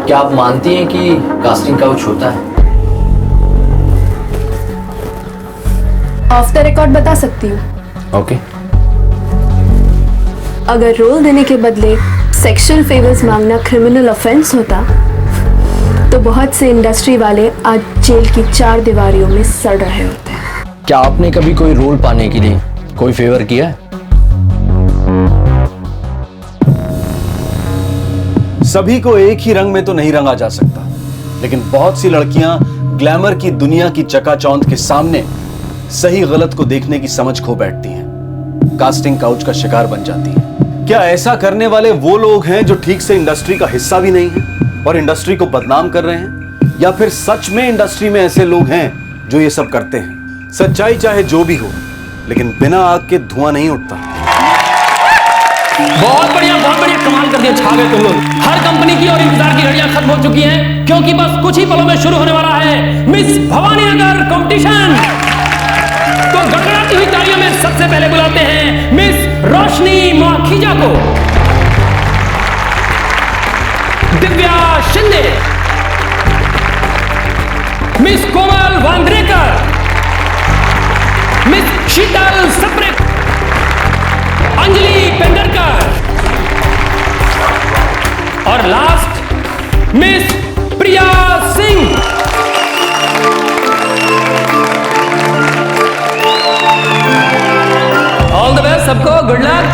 क्या आप मानती हैं कि कास्टिंग काउच होता है? ऑफ द रिकॉर्ड बता सकती हूँ। ओके। अगर रोल देने के बदले सेक्सुअल फेवर्स मांगना क्रिमिनल ऑफेंस होता तो बहुत से इंडस्ट्री वाले आज जेल की 4 दीवारियों में सड़ रहे होते। क्या आपने कभी कोई रोल पाने के लिए कोई फेवर किया है? सभी को एक ही रंग में तो नहीं रंगा जा सकता, लेकिन बहुत सी लड़कियां ग्लैमर की दुनिया की चकाचौंध के सामने सही गलत को देखने की समझ खो बैठती हैं, कास्टिंग काउच का शिकार बन जाती हैं। क्या ऐसा करने वाले वो लोग हैं जो ठीक से इंडस्ट्री का हिस्सा भी नहीं है और इंडस्ट्री को बदनाम कर रहे हैं, या फिर सच में इंडस्ट्री में ऐसे लोग हैं जो ये सब करते हैं? सच्चाई चाहे जो भी हो, लेकिन बिना आग के धुआं नहीं उठता। बहुत बढ़िया कमाल कर दिया, छा गए तुम लोग। हर कंपनी की और इंतजार की घड़ियां खत्म हो चुकी हैं, क्योंकि बस कुछ ही पलों में शुरू होने वाला है मिस भवानी नगर कंपटीशन। तो गड़गड़ाती हुई तालियों में सबसे पहले बुलाते हैं मिस रोशनी माखीजा को, दिव्या शिंदे, मिस कोमल वांद्रेकर, मिस शीतल सप्रे, अंजलि पेंडरकर और last miss Priya Singh. All the best सबको, गुड लक।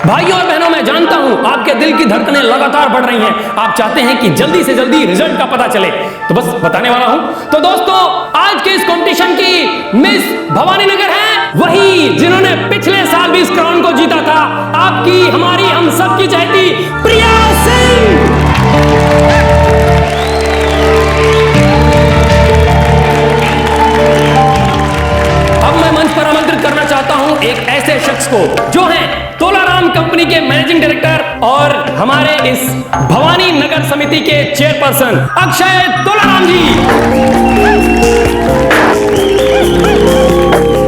भाइयों और बहनों, मैं जानता हूं आपके दिल की धड़कनें लगातार बढ़ रही हैं। आप चाहते हैं कि जल्दी से जल्दी रिजल्ट का पता चले, तो बस बताने वाला हूं। तो दोस्तों, आज के इस कंपटीशन की मिस भवानी नगर है वही जिन्होंने पिछले साल भी इस क्राउन को जीता था, आपकी, हमारी, हम सब की चहेती प्रिया सिंह। अब मैं मंच पर आमंत्रित करना चाहता हूं एक ऐसे शख्स को जो हैं तोलाराम कंपनी के मैनेजिंग डायरेक्टर और हमारे इस भवानी नगर समिति के चेयरपर्सन अक्षय तोलाराम जी।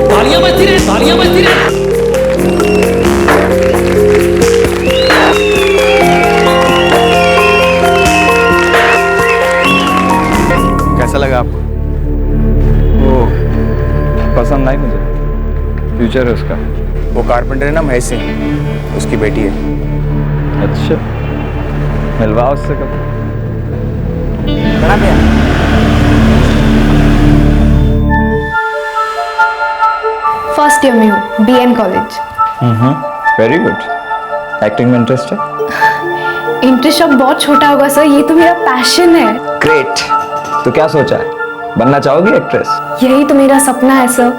तालियां बजती रहे, तालियां बजती रहे। कैसा लगा आपको? वो पसंद आई मुझे, फ्यूचर है उसका। वो कारपेंटर है ना, महेश सिंह, उसकी बेटी है। अच्छा, मिलवाओ उससे कब? फर्स्ट ईयर में हूँ, BN college. Very good. Acting में इंटरेस्ट है? इंटरेस्ट अब बहुत छोटा होगा सर, ये तो मेरा पैशन है। ग्रेट। तो क्या सोचा है, बनना चाहोगी एक्ट्रेस? यही तो मेरा सपना है सर,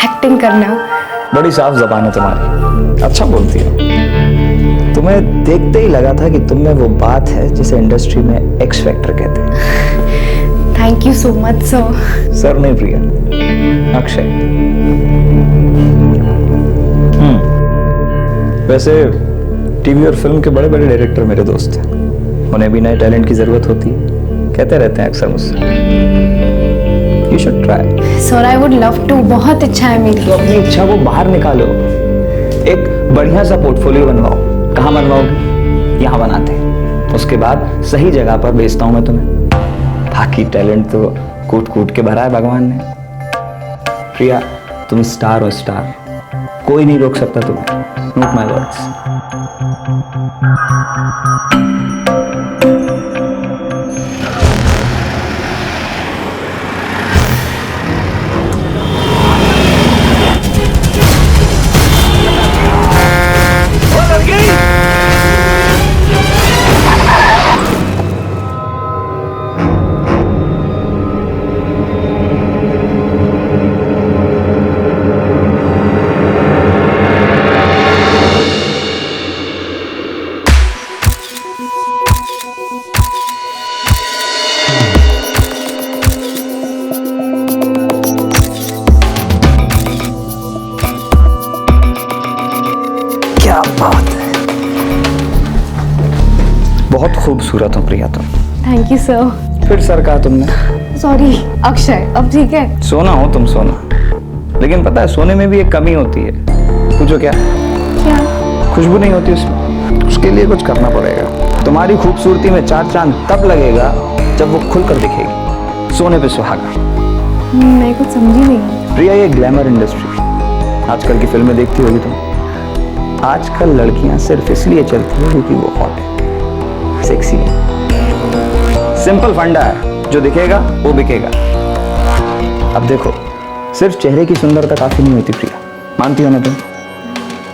एक्टिंग करना। बड़ी साफ जबान है तुम्हारी, अच्छा बोलती हो। तुम्हें देखते ही लगा था कि तुम में वो बात है जिसे इंडस्ट्री में एक्स फैक्टर कहते हैं। Thank you so much sir. Sir नहीं प्रिया, अक्षय। वैसे टीवी और फिल्म के बड़े बड़े डायरेक्टर मेरे दोस्त हैं, उन्हें भी नए टैलेंट की जरूरत होती है, कहते रहते हैं अक्सर मुझसे। You should try. Sir I would love to, बहुत इच्छा है मेरी। तो अपनी इच्छा को बाहर निकालो, एक बढ़िया सा पोर्टफोलियो बनवाओ। कहाँ बनवाओगे? यहाँ बनाते हैं, उसके बाद सही जगह पर भेजता हूँ मैं तुम्हें। बाकी टैलेंट तो कूट कूट के भरा है भगवान ने। प्रिया, तुम स्टार हो, स्टार, कोई नहीं रोक सकता तुम्हें। Note my words. क्या बात है, बहुत खूबसूरत हो प्रिया तुम। Thank you sir. फिर सर कहा तुमने? सॉरी अक्षय, अब ठीक है? सोना हो तुम, सोना। लेकिन पता है सोने में भी एक कमी होती है। पूछो क्या? क्या? खुशबू नहीं होती उसमें। उसके लिए कुछ करना पड़ेगा। तुम्हारी खूबसूरती में 4 चांद तब लगेगा जब वो खुलकर दिखेगी। सोने पे सुहागा। मैं कुछ समझी नहीं। प्रिया, ये ग्लैमर इंडस्ट्री आजकल की फिल्में देखती होगी तुम। आजकल लड़कियां सिर्फ इसलिए चलती है क्योंकि वो हॉट है, सेक्सी है। सिंपल फंडा है, जो दिखेगा वो बिकेगा। अब देखो, सिर्फ चेहरे की सुंदरता काफी नहीं होती प्रिया, मानती हो ना तुम?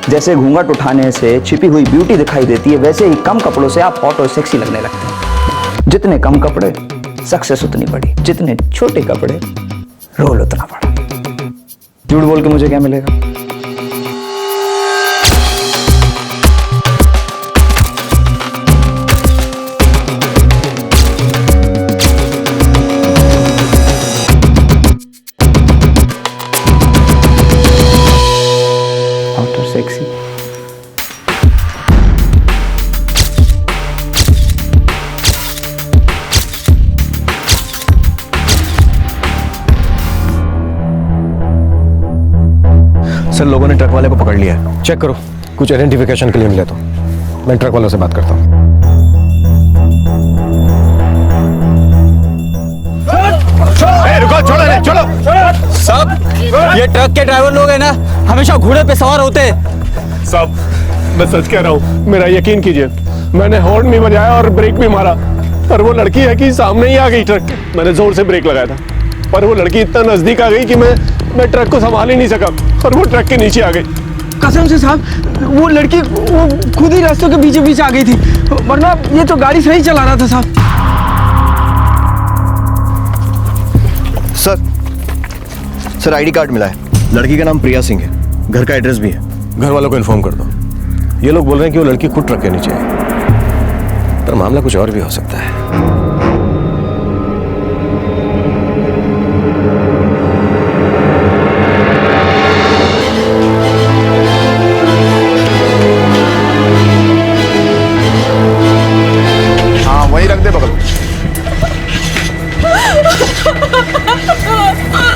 जैसे घूंघट उठाने से छिपी हुई ब्यूटी दिखाई देती है, वैसे ही कम कपड़ों से आप हॉट और सेक्सी लगने लगते हैं। जितने कम कपड़े सक्सेस उतनी बड़ी, जितने छोटे कपड़े रोल उतना बड़ा। झूठ बोल के मुझे क्या मिलेगा? हॉट और सेक्सी। सर, लोगों ने ट्रक वाले को पकड़ लिया है। चेक करो, कुछ आइडेंटिफिकेशन के लिए मिले तो। मैं ट्रक वालों से बात करता हूँ। रुको, छोड़ो। साहब, ये ट्रक के ड्राइवर लोग हैं ना, हमेशा घोड़े पे सवार होते हैं। साहब, मैं सच कह रहा हूँ, मेरा यकीन कीजिए। मैंने हॉर्न भी बजाया और ब्रेक भी मारा, पर वो लड़की है कि सामने ही आ गई ट्रक। मैंने जोर से ब्रेक लगाया था, पर वो लड़की इतना नजदीक आ गई कि मैं ट्रक को संभाल ही नहीं सका और वो ट्रक के नीचे आ गई। कसम से साहब, वो लड़की वो खुद ही रास्तों के बीचों बीच आ गई थी, वरना ये तो गाड़ी सही चला रहा था साहब। सर, आईडी कार्ड मिला है। लड़की का नाम प्रिया सिंह है, घर का एड्रेस भी है। घर वालों को इन्फॉर्म कर दो। ये लोग बोल रहे हैं कि वो लड़की खुद ट्रक के नीचे है, पर मामला कुछ और भी हो सकता है। हाँ, वहीं रख दे बगल।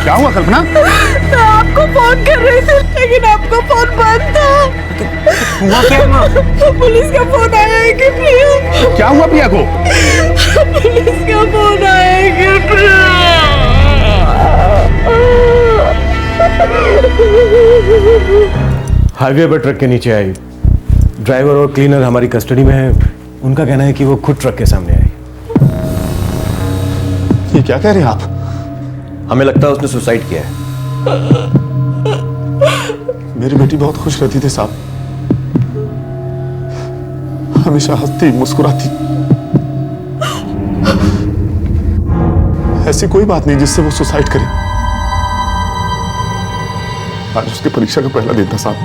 क्या हुआ कल्पना? मैं आपको फोन कर रही थी, लेकिन आपका फोन बंद था। हुआ क्या माँ? पुलिस का फोन आया है कि प्रिया? क्या हुआ प्रिया को? पुलिस का फोन आया है कि प्रिया? हाईवे पर ट्रक के नीचे आई। ड्राइवर और क्लीनर हमारी कस्टडी में है। उनका कहना है कि वो खुद ट्रक के सामने आई। ये क्या कह रहे हैं आप? हमें लगता है उसने सुसाइड किया है। मेरी बेटी बहुत खुश रहती थी साहब, हमेशा हंसती मुस्कुराती। ऐसी कोई बात नहीं जिससे वो सुसाइड करे। आज उसकी परीक्षा का पहला दिन था साहब।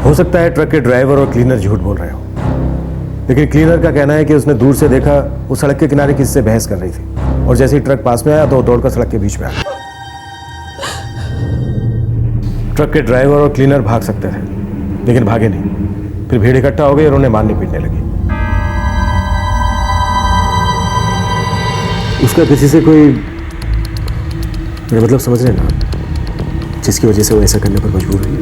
हो सकता है ट्रक के ड्राइवर और क्लीनर झूठ बोल रहे हो, लेकिन क्लीनर का कहना है कि उसने दूर से देखा वो सड़क के किनारे किसी से बहस कर रही थी, और जैसे ही ट्रक पास में आया तो वो दौड़कर सड़क के बीच में आ गया। ट्रक के ड्राइवर और क्लीनर भाग सकते थे, लेकिन भागे नहीं। फिर भीड़ इकट्ठा हो गई और उन्हें मारने पीटने लगी। उसका किसी से कोई, मेरा मतलब समझ रहे ना, जिसकी वजह से वो ऐसा करने पर मजबूर हुई।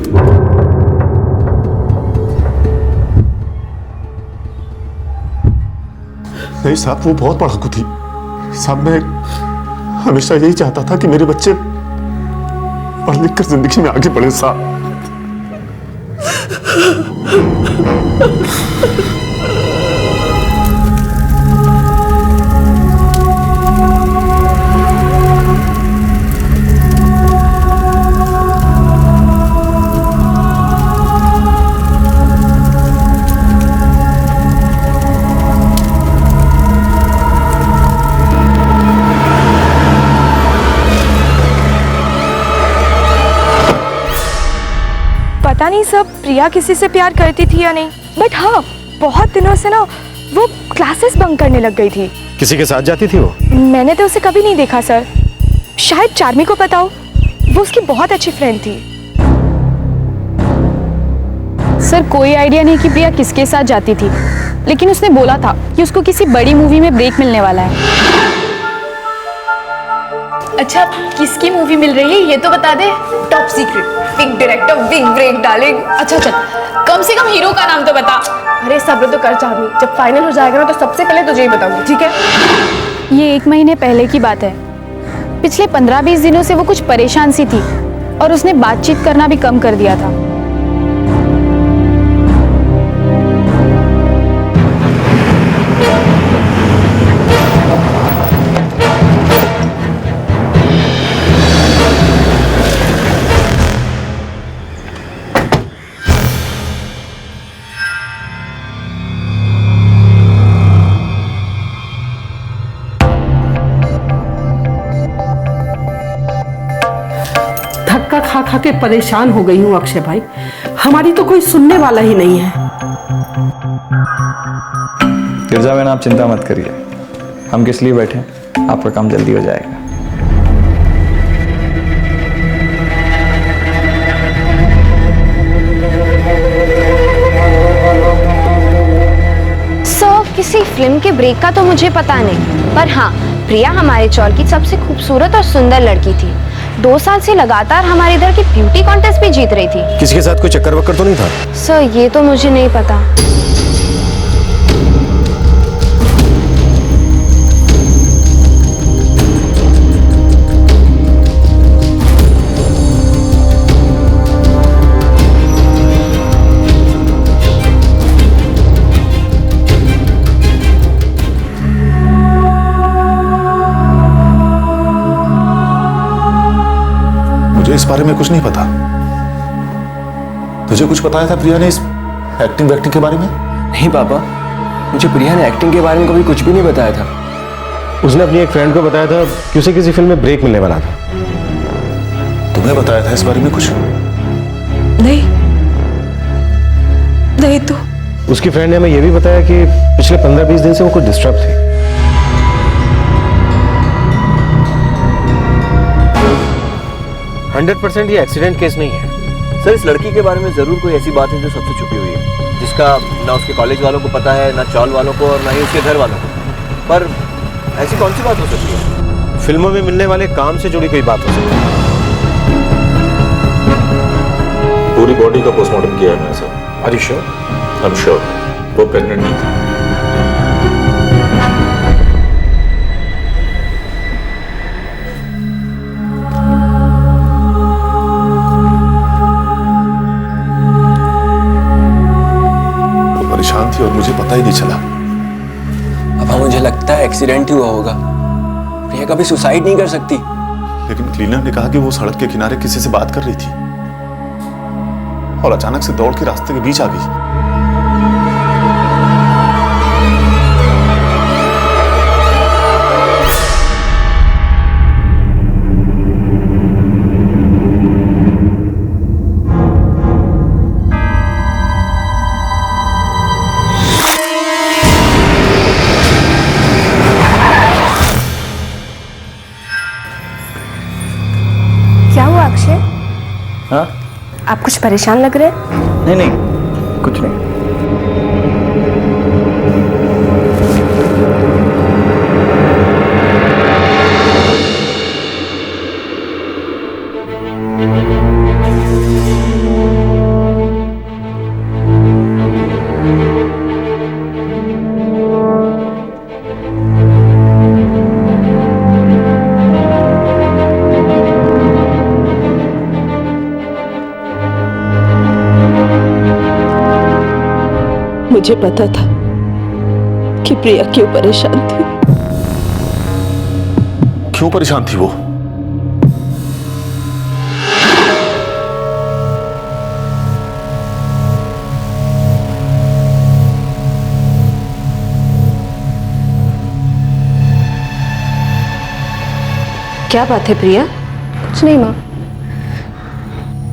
नहीं साहब, वो बहुत पढ़ाकू थी साहब। मैं हमेशा यही चाहता था कि मेरे बच्चे पढ़ लिख कर जिंदगी में आगे बढ़े साहब। पता नहीं सब प्रिया किसी से प्यार करती थी या नहीं, बट हाँ, बहुत दिनों से ना वो क्लासेस बंक करने लग गई थी। किसी के साथ जाती थी वो? मैंने तो उसे कभी नहीं देखा सर। शायद चार्मी को पता हो, वो उसकी बहुत अच्छी फ्रेंड थी। सर, कोई आइडिया नहीं कि प्रिया किसके साथ जाती थी, लेकिन उसने बोला था कि उसको किसी बड़ी मूवी में ब्रेक मिलने वाला है। अच्छा किसकी मूवी मिल रही है ये तो बता दे। Top secret, big director, big break darling. अच्छा चल कम से कम हीरो का नाम तो बता। अरे सब्र तो कर चाहनी, जब फाइनल हो जाएगा ना तो सबसे पहले तुझे ही बताऊंगी, ठीक है? ये 1 महीने पहले की बात है। पिछले 15-20 दिनों से वो कुछ परेशान सी थी और उसने बातचीत करना भी कम कर दिया था। धक्का खा खा के परेशान हो गई हूँ अक्षय भाई, हमारी तो कोई सुनने वाला ही नहीं है। गिरजा मैन आप चिंता मत करिए, हम किस लिए बैठे हैं, आपका काम जल्दी हो जाएगा। किसी फिल्म के ब्रेक का तो मुझे पता नहीं, पर हाँ प्रिया हमारे चौल की सबसे खूबसूरत और सुंदर लड़की थी। 2 साल से लगातार हमारे इधर की ब्यूटी कॉन्टेस्ट भी जीत रही थी। किसी के साथ कोई चक्कर वक्कर तो नहीं था? सर ये तो मुझे नहीं पता। मुझे इस बारे में कुछ नहीं पता। तुझे कुछ बताया था प्रिया ने इस एक्टिंग वैक्टिंग के बारे में? नहीं पापा, मुझे प्रिया ने एक्टिंग के बारे में कभी कुछ भी नहीं बताया था। उसने अपनी एक फ्रेंड को बताया था कि उसे किसी फिल्म में ब्रेक मिलने वाला था। तुम्हें बताया था इस बारे में कुछ? नहीं तो उसकी फ्रेंड ने हमें यह भी बताया कि पिछले 15-20 दिन से वो कुछ डिस्टर्ब थी। %100% ये एक्सीडेंट केस नहीं है। सर इस लड़की के बारे में जरूर कोई ऐसी बात है जो सबसे छुपी हुई है, जिसका ना उसके कॉलेज वालों को पता है, ना चौल वालों को, और ना ही उसके घर वालों को। पर ऐसी कौन सी बात हो सकती है? फिल्मों में मिलने वाले काम से जुड़ी कोई बात हो सकती है। पूरी बॉडी का पोस्टमार्टम किया है मैंने sir. Are you sure? I'm sure वो प्रेग्नेंट नहीं थी। परेशान थी और मुझे पता ही नहीं चला। अब मुझे लगता है एक्सीडेंट ही हुआ होगा। प्रिया कभी सुसाइड नहीं कर सकती। लेकिन क्लीनर ने कहा कि वो सड़क के किनारे किसी से बात कर रही थी और अचानक से दौड़ के रास्ते के बीच आ गई। क्या हुआ अक्षय? हाँ आप कुछ परेशान लग रहे हैं? नहीं नहीं कुछ नहीं। मुझे पता था कि प्रिया क्यों परेशान थी। क्यों परेशान थी वो? क्या बात है प्रिया? कुछ नहीं माँ।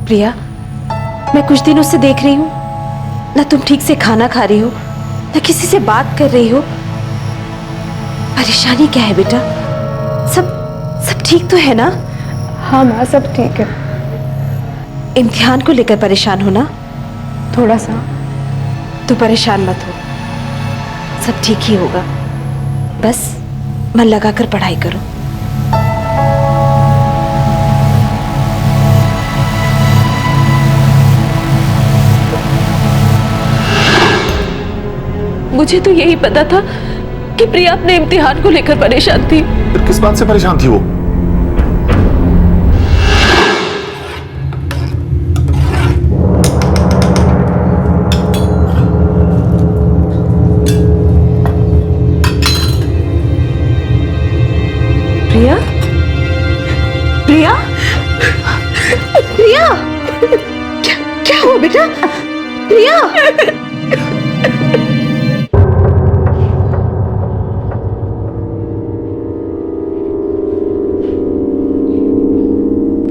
प्रिया मैं कुछ दिनों से देख रही हूँ ना तुम ठीक से खाना खा रही हो, ना किसी से बात कर रही हो। परेशानी क्या है बेटा? सब ठीक तो है ना? हाँ माँ सब ठीक है। इम्तिहान को लेकर परेशान हो ना? थोड़ा सा। तो परेशान मत हो, सब ठीक ही होगा। बस मन लगाकर पढ़ाई करो। मुझे तो यही पता था कि प्रिया अपने इम्तिहान को लेकर परेशान थी। फिर किस बात से परेशान थी वो? प्रिया? प्रिया? प्रिया? क्या हुआ बेटा? प्रिया?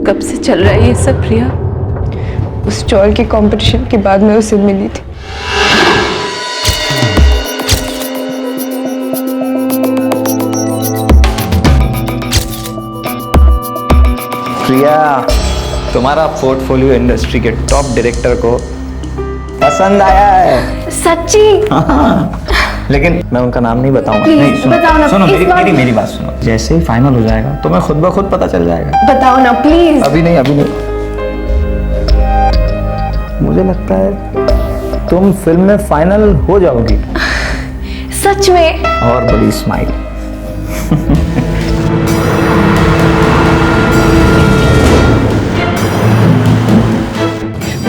कब से चल रहा है ये सब प्रिया? उस चॉल के कंपटीशन के बाद मैं उसे मिली थी। प्रिया, तुम्हारा पोर्टफोलियो इंडस्ट्री के टॉप डायरेक्टर को पसंद आया है। सच्ची? हाँ। लेकिन मैं उनका नाम नहीं बताऊंगा। Please, नहीं, सुनो, बताओ ना, सुनो इस बार- मेरी बात सुनो। जैसे ही फाइनल हो जाएगा तुम्हें खुद ब खुद पता चल जाएगा। बताओ ना प्लीज। अभी नहीं। मुझे लगता है तुम फिल्म में फाइनल हो जाओगी। सच में? और बड़ी स्माइल।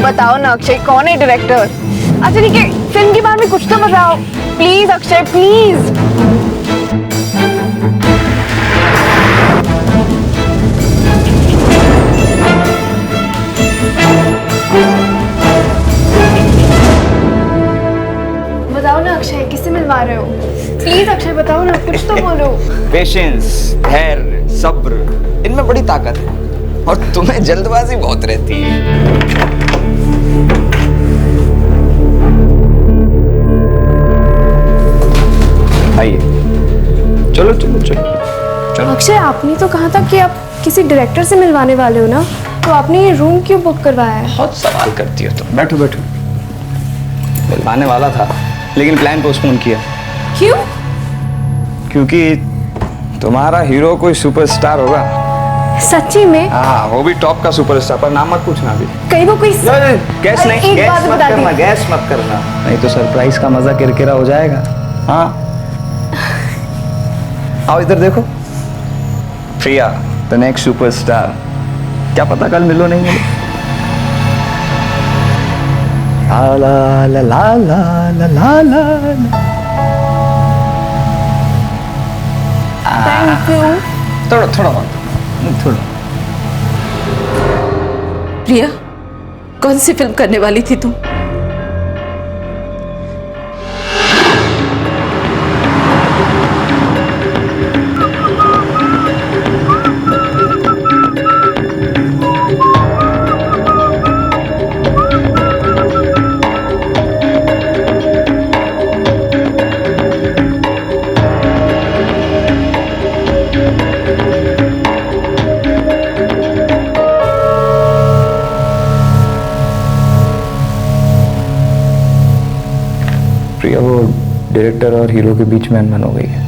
बताओ ना अक्षय, कौन है डायरेक्टर? अच्छा ठीक है, फिल्म के बारे में कुछ तो बताओ प्लीज अक्षय, प्लीज। बताओ ना अक्षय, किससे मिलवा रहे हो? प्लीज अक्षय बताओ ना, कुछ तो बोलो। पेशेंस, धैर्य, सब्र, इनमें बड़ी ताकत है और तुम्हें जल्दबाजी बहुत रहती है। आइए, चलो। अक्षय, आपने तो कहा था कि आप किसी डायरेक्टर से मिलवाने वाले हो ना, तो आपने ये रूम क्यों बुक करवाया है? बहुत सवाल करती हो तुम। बैठो। मिलवाने वाला था लेकिन प्लान पोस्टपोन किया। क्यों? क्योंकि तुम्हारा हीरो कोई सुपरस्टार होगा। सच्ची में? हाँ, वो भी टॉप का सुपरस्टार, पर नाम मत पूछना अभी। कहीं वो कोई गैस नहीं, एक बात बता दी। गैस मत करना, नहीं तो सरप्राइज का मजा किरकिरा हो जाएगा। हाँ, आओ इधर देखो। Priya, the next superstar. क्या पता कल मिलो नहीं मिलो। ला ला ला ला ला ला ला। Thank you. थोड़ा। प्रिया, कौन सी फिल्म करने वाली थी तुम? प्रिया, वो डायरेक्टर और हीरो के बीच में अनबन हो गई है।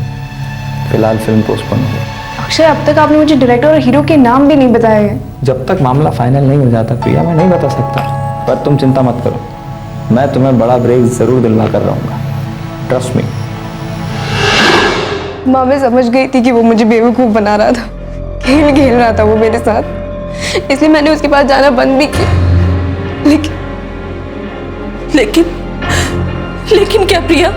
फिलहाल फिल्म पोस्टपोन हो गई। अक्षय, अब तक आपने मुझे डायरेक्टर और हीरो के नाम भी नहीं बताए हैं। जब तक मामला फाइनल नहीं हो जाता प्रिया, मैं नहीं बता सकता। पर तुम चिंता मत करो, मैं तुम्हें बड़ा ब्रेक जरूर दिलवा कर रहूंगा। Trust me. माँ, मैं समझ गई थी कि वो मुझे बेवकूफ बना रहा था, खेल रहा था वो मेरे साथ, इसलिए मैंने उसके पास जाना बंद भी किया। लेकिन क्या प्रिया?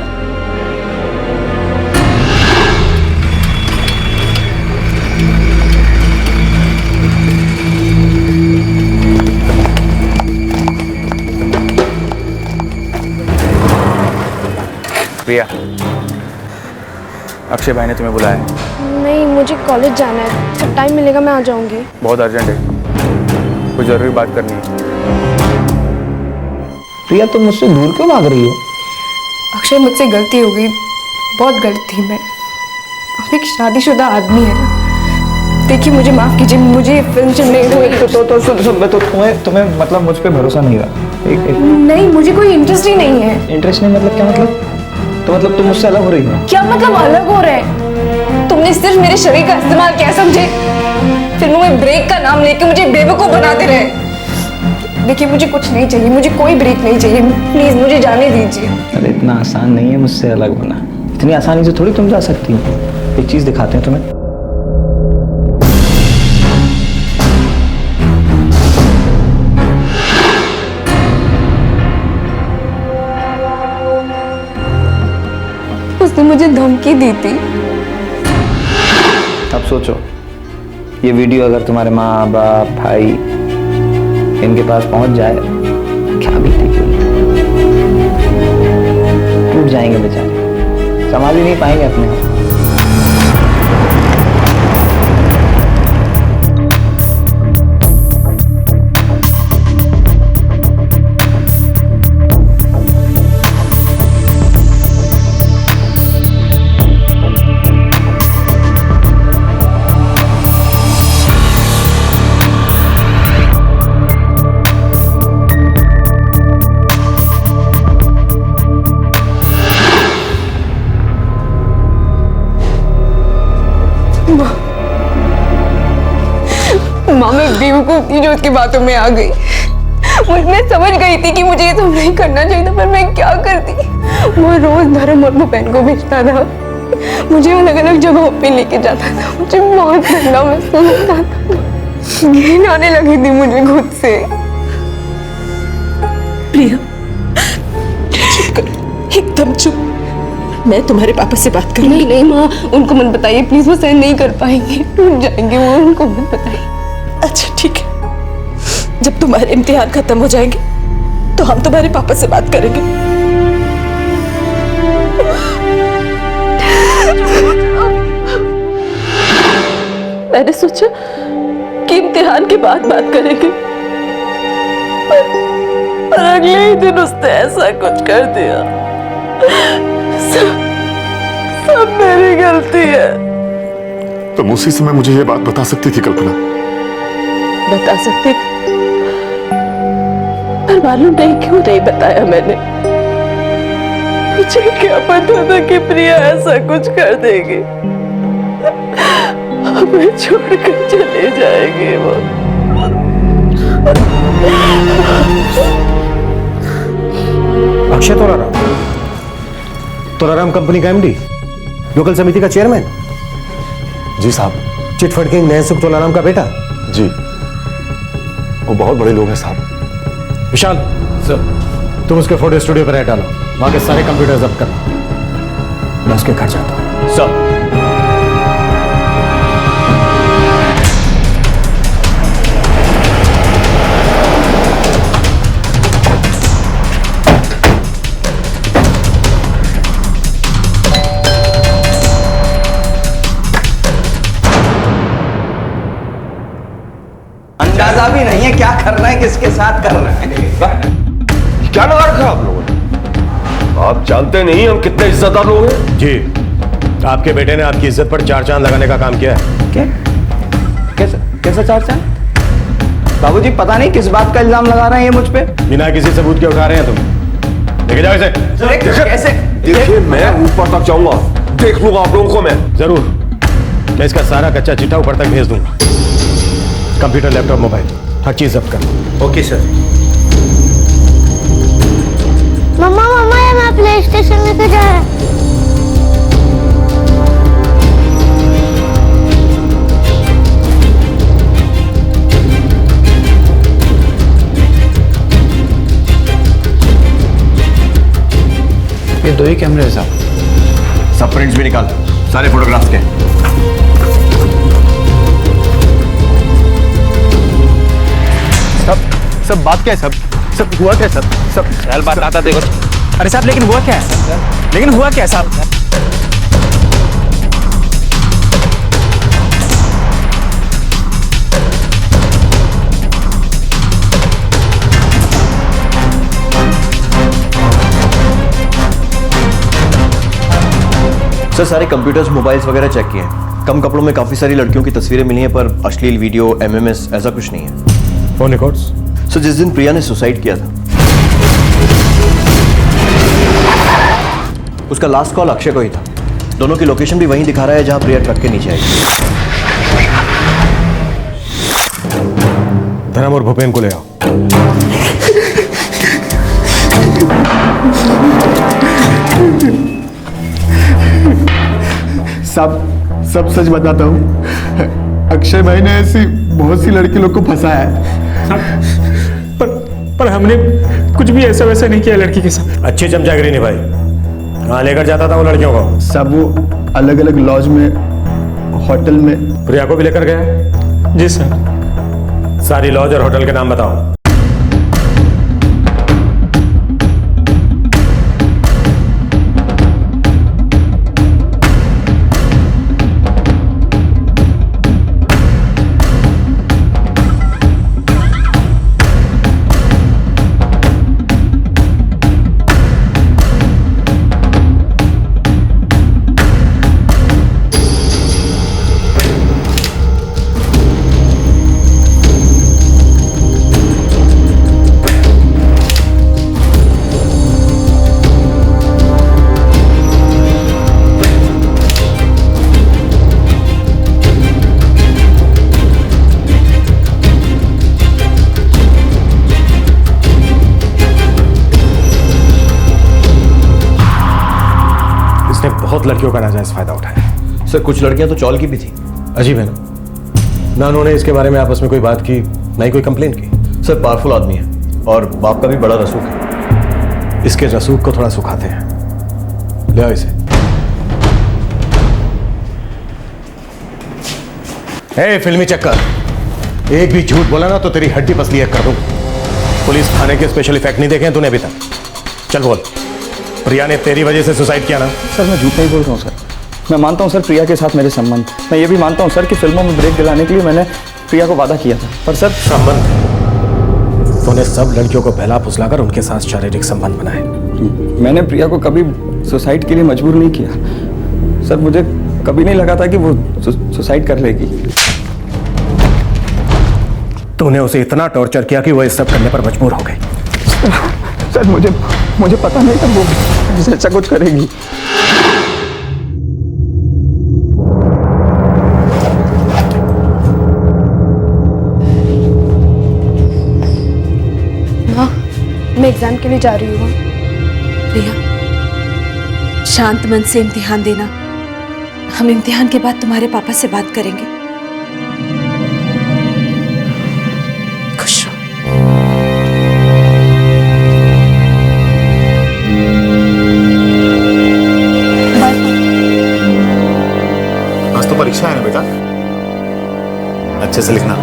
प्रिया, अक्षय भाई ने तुम्हें बुलाया है। नहीं, मुझे कॉलेज जाना है, जब टाइम मिलेगा मैं आ जाऊंगी। बहुत अर्जेंट है, कोई जरूरी बात करनी है। प्रिया, तुम मुझसे दूर क्यों भाग रही हो? अक्षय, मुझसे गलती हो गई, बहुत गलती। मैं अब एक शादीशुदा आदमी है ना, देखिए मुझे माफ कीजिए, मुझे फिल्म चलने तो सुन, तुम्हें मतलब मुझ पे भरोसा नहीं रहा। नहीं, मुझे कोई इंटरेस्ट ही नहीं है। इंटरेस्ट नहीं मतलब क्या मतलब? तो मतलब तुम मुझसे अलग हो रही हो? क्या मतलब अलग हो रहे हैं? तुमने सिर्फ मेरे शरीर का इस्तेमाल किया, समझे? फिल्मों में ब्रेक का नाम लेके मुझे बेवकूफ बनाते रहे। देखिए मुझे कुछ नहीं चाहिए, मुझे कोई ब्रेक नहीं चाहिए, प्लीज मुझे जाने दीजिए। अरे इतना आसान नहीं है मुझसे अलग होना, इतनी आसानी से थोड़ी तुम जा सकती हो। एक चीज दिखाते हैं तुम्हें। उसने मुझे धमकी दी थी। अब सोचो, ये वीडियो अगर तुम्हारे माँ बाप भाई इनके पास पहुंच जाए, क्या बीतेगी? टूट जाएंगे बेचारे, संभाल ही नहीं पाएंगे अपने आप। माँ मैं बेवकूफ थी जो उसकी बातों में आ गई। मैं समझ गई थी कि मुझे ये सब नहीं करना चाहिए था, पर मैं क्या करती। वो रोज धर्म और बहन को भेजता था, मुझे अलग अलग जगहों पे लेके जाता था, मुझे बहुत ठंडा महसूस होता था, घिन आने लगी थी मुझे खुद से। प्रिया चुप कर, एकदम चुप। मैं तुम्हारे पापा से बात करूंगी। नहीं नहीं माँ, उनको मत बताइए प्लीज, वो सहन नहीं कर पाएंगे, टूट जाएंगे वो, उनको मत बताइए। अच्छा ठीक है, जब तुम्हारे इम्तिहान खत्म हो जाएंगे तो हम तुम्हारे पापा से बात करेंगे। मैंने सोचा कि इम्तिहान के बाद बात करेंगे, पर अगले ही दिन उसने ऐसा कुछ कर दिया। सब मेरी गलती है। तुम उसी समय मुझे ये बात बता सकती थी कल्पना। बता सकती थी, पर मालूम नहीं क्यों नहीं बताया मैंने। मुझे क्या पता था कि प्रिया ऐसा कुछ कर देगी, हमें छोड़कर चले जाएगी वो। अक्षय तोराराम कंपनी का एमडी, लोकल समिति का चेयरमैन। जी साहब। चिटफंड किंग नैनसुख तोलाराम का बेटा। जी, वो बहुत बड़े लोग हैं साहब। विशाल सर, तुम उसके फोटो स्टूडियो पर डालो, वहां के सारे कंप्यूटर जब्त करना। मैं उसके घर जाता हूं। सर अंदाजा भी नहीं है क्या कर रहे हैं, किसके साथ कर रहे हैं। क्या लगा रखा आप लोगों ने? आप जानते नहीं हम कितने इज्जतदार लोग हैं। जी, आपके बेटे ने आपकी इज्जत पर चार चांद लगाने का काम किया है। क्या? कैसा चार चांद? बाबूजी पता नहीं किस बात का इल्जाम लगा रहे हैं ये मुझ पे। बिना किसी सबूत के उठा रहे हैं तुम। लेके जाओ इसे। कैसे? देखिए मैं ऊपर तक जाऊंगा, देख लूंगा आप लोगों को मैं। जरूर, मैं इसका सारा कच्चा चिट्ठा ऊपर तक भेज दूंगा। कंप्यूटर, लैपटॉप, मोबाइल, हर चीज जब्त कर। Okay sir. मम्मा मम्मा ये मैं प्ले स्टेशन लेके जा रहा। ये दो ही कैमरे हैं साहब। सब प्रिंट्स भी निकाल, सारे फोटोग्राफ्स के। सब बात क्या है? सब हुआ क्या? सब बात आता देखो। अरे साहब लेकिन हुआ क्या है? लेकिन हुआ क्या है साहब? सर सारे कंप्यूटर्स, मोबाइल्स वगैरह चेक किए हैं। कम कपड़ों में काफी सारी लड़कियों की तस्वीरें मिली हैं, पर अश्लील वीडियो, एमएमएस ऐसा कुछ नहीं है। Phone records? सर जिस दिन प्रिया ने सुसाइड किया था उसका लास्ट कॉल अक्षय को ही था। दोनों की लोकेशन भी वहीं दिखा रहा है जहां प्रिया ट्रक के नीचे आई। धर्म और भूपेन को ले आओ। सब सच बताता हूँ। अक्षय भाई ने ऐसी बहुत सी लड़की लोग को फंसाया है। पर हमने कुछ भी ऐसा वैसा नहीं किया लड़की के साथ। अच्छी चमचागिरी नहीं भाई। कहाँ लेकर जाता था वो लड़कियों को? सब वो अलग अलग लॉज में, होटल में। प्रिया को भी लेकर गया? जी सर। सारी लॉज और होटल के नाम बताओ। बहुत लड़कियों का नाजायज फायदा उठाया। सर कुछ लड़कियां तो चौल की भी थी। अजीब है ना उन्होंने इसके बारे में आपस में कोई बात की, ना ही कोई कंप्लेन की। सर पावरफुल आदमी है और बाप का भी बड़ा रसूख है। इसके रसूख को थोड़ा सुखाते हैं। ले आओ इसे। ए फिल्मी चक्कर, एक भी झूठ बोला ना तो तेरी हड्डी पसली कर दूं। पुलिस थाने के स्पेशल इफेक्ट नहीं देखे हैं तूने अभी तक। चल बोल, प्रिया ने तेरी वजह से सुसाइड किया ना? सर मैं झूठ नहीं बोल रहा हूँ सर। मैं मानता हूँ सर प्रिया के साथ मेरे संबंध। मैं ये भी मानता हूँ सर कि फिल्मों में ब्रेक दिलाने के लिए मैंने प्रिया को वादा किया था। पर सर संबंध? तूने सब लड़कियों को बहला फुसलाकर उनके साथ शारीरिक संबंध बनाए। मैंने प्रिया को कभी सुसाइड के लिए मजबूर नहीं किया सर। मुझे कभी नहीं लगा था कि वो सुसाइड कर लेगी। तूने उसे इतना टॉर्चर किया कि वो इस सब करने पर मजबूर हो गई। सर मुझे पता नहीं था वो ऐसा कुछ करेगी। माँ, मैं एग्जाम के लिए जा रही हूँ। प्रिया, शांत मन से इम्तिहान देना। हम इम्तिहान के बाद तुम्हारे पापा से बात करेंगे। खुश रहो। आज तो परीक्षा है ना बेटा, अच्छे से लिखना।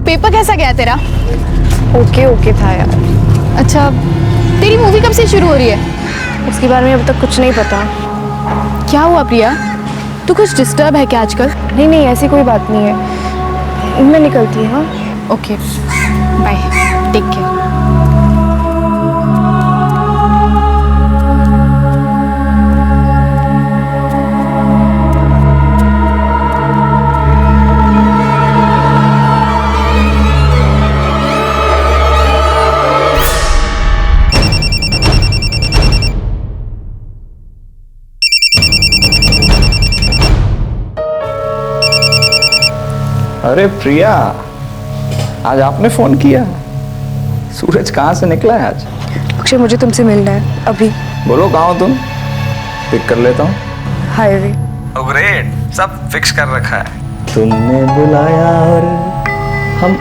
पेपर कैसा गया तेरा? ओके था यार। अच्छा, तेरी मूवी कब से शुरू हो रही है? उसके बारे में अब तक कुछ नहीं पता। क्या हुआ प्रिया? तू कुछ डिस्टर्ब है क्या आजकल? नहीं ऐसी कोई बात नहीं है। मैं निकलती हूँ। हाँ ओके, बाय, टेक केयर। अरे प्रिया, आज आपने फोन किया? सूरज कहाँ से निकला है आज? अक्षय, मुझे तुमसे मिलना है अभी। बोलो कहाँ हो तुम? पिक कर लेता हूँ। हाईवे। ग्रेट, सब फिक्स कर रखा है। तुमने बुलाया और हम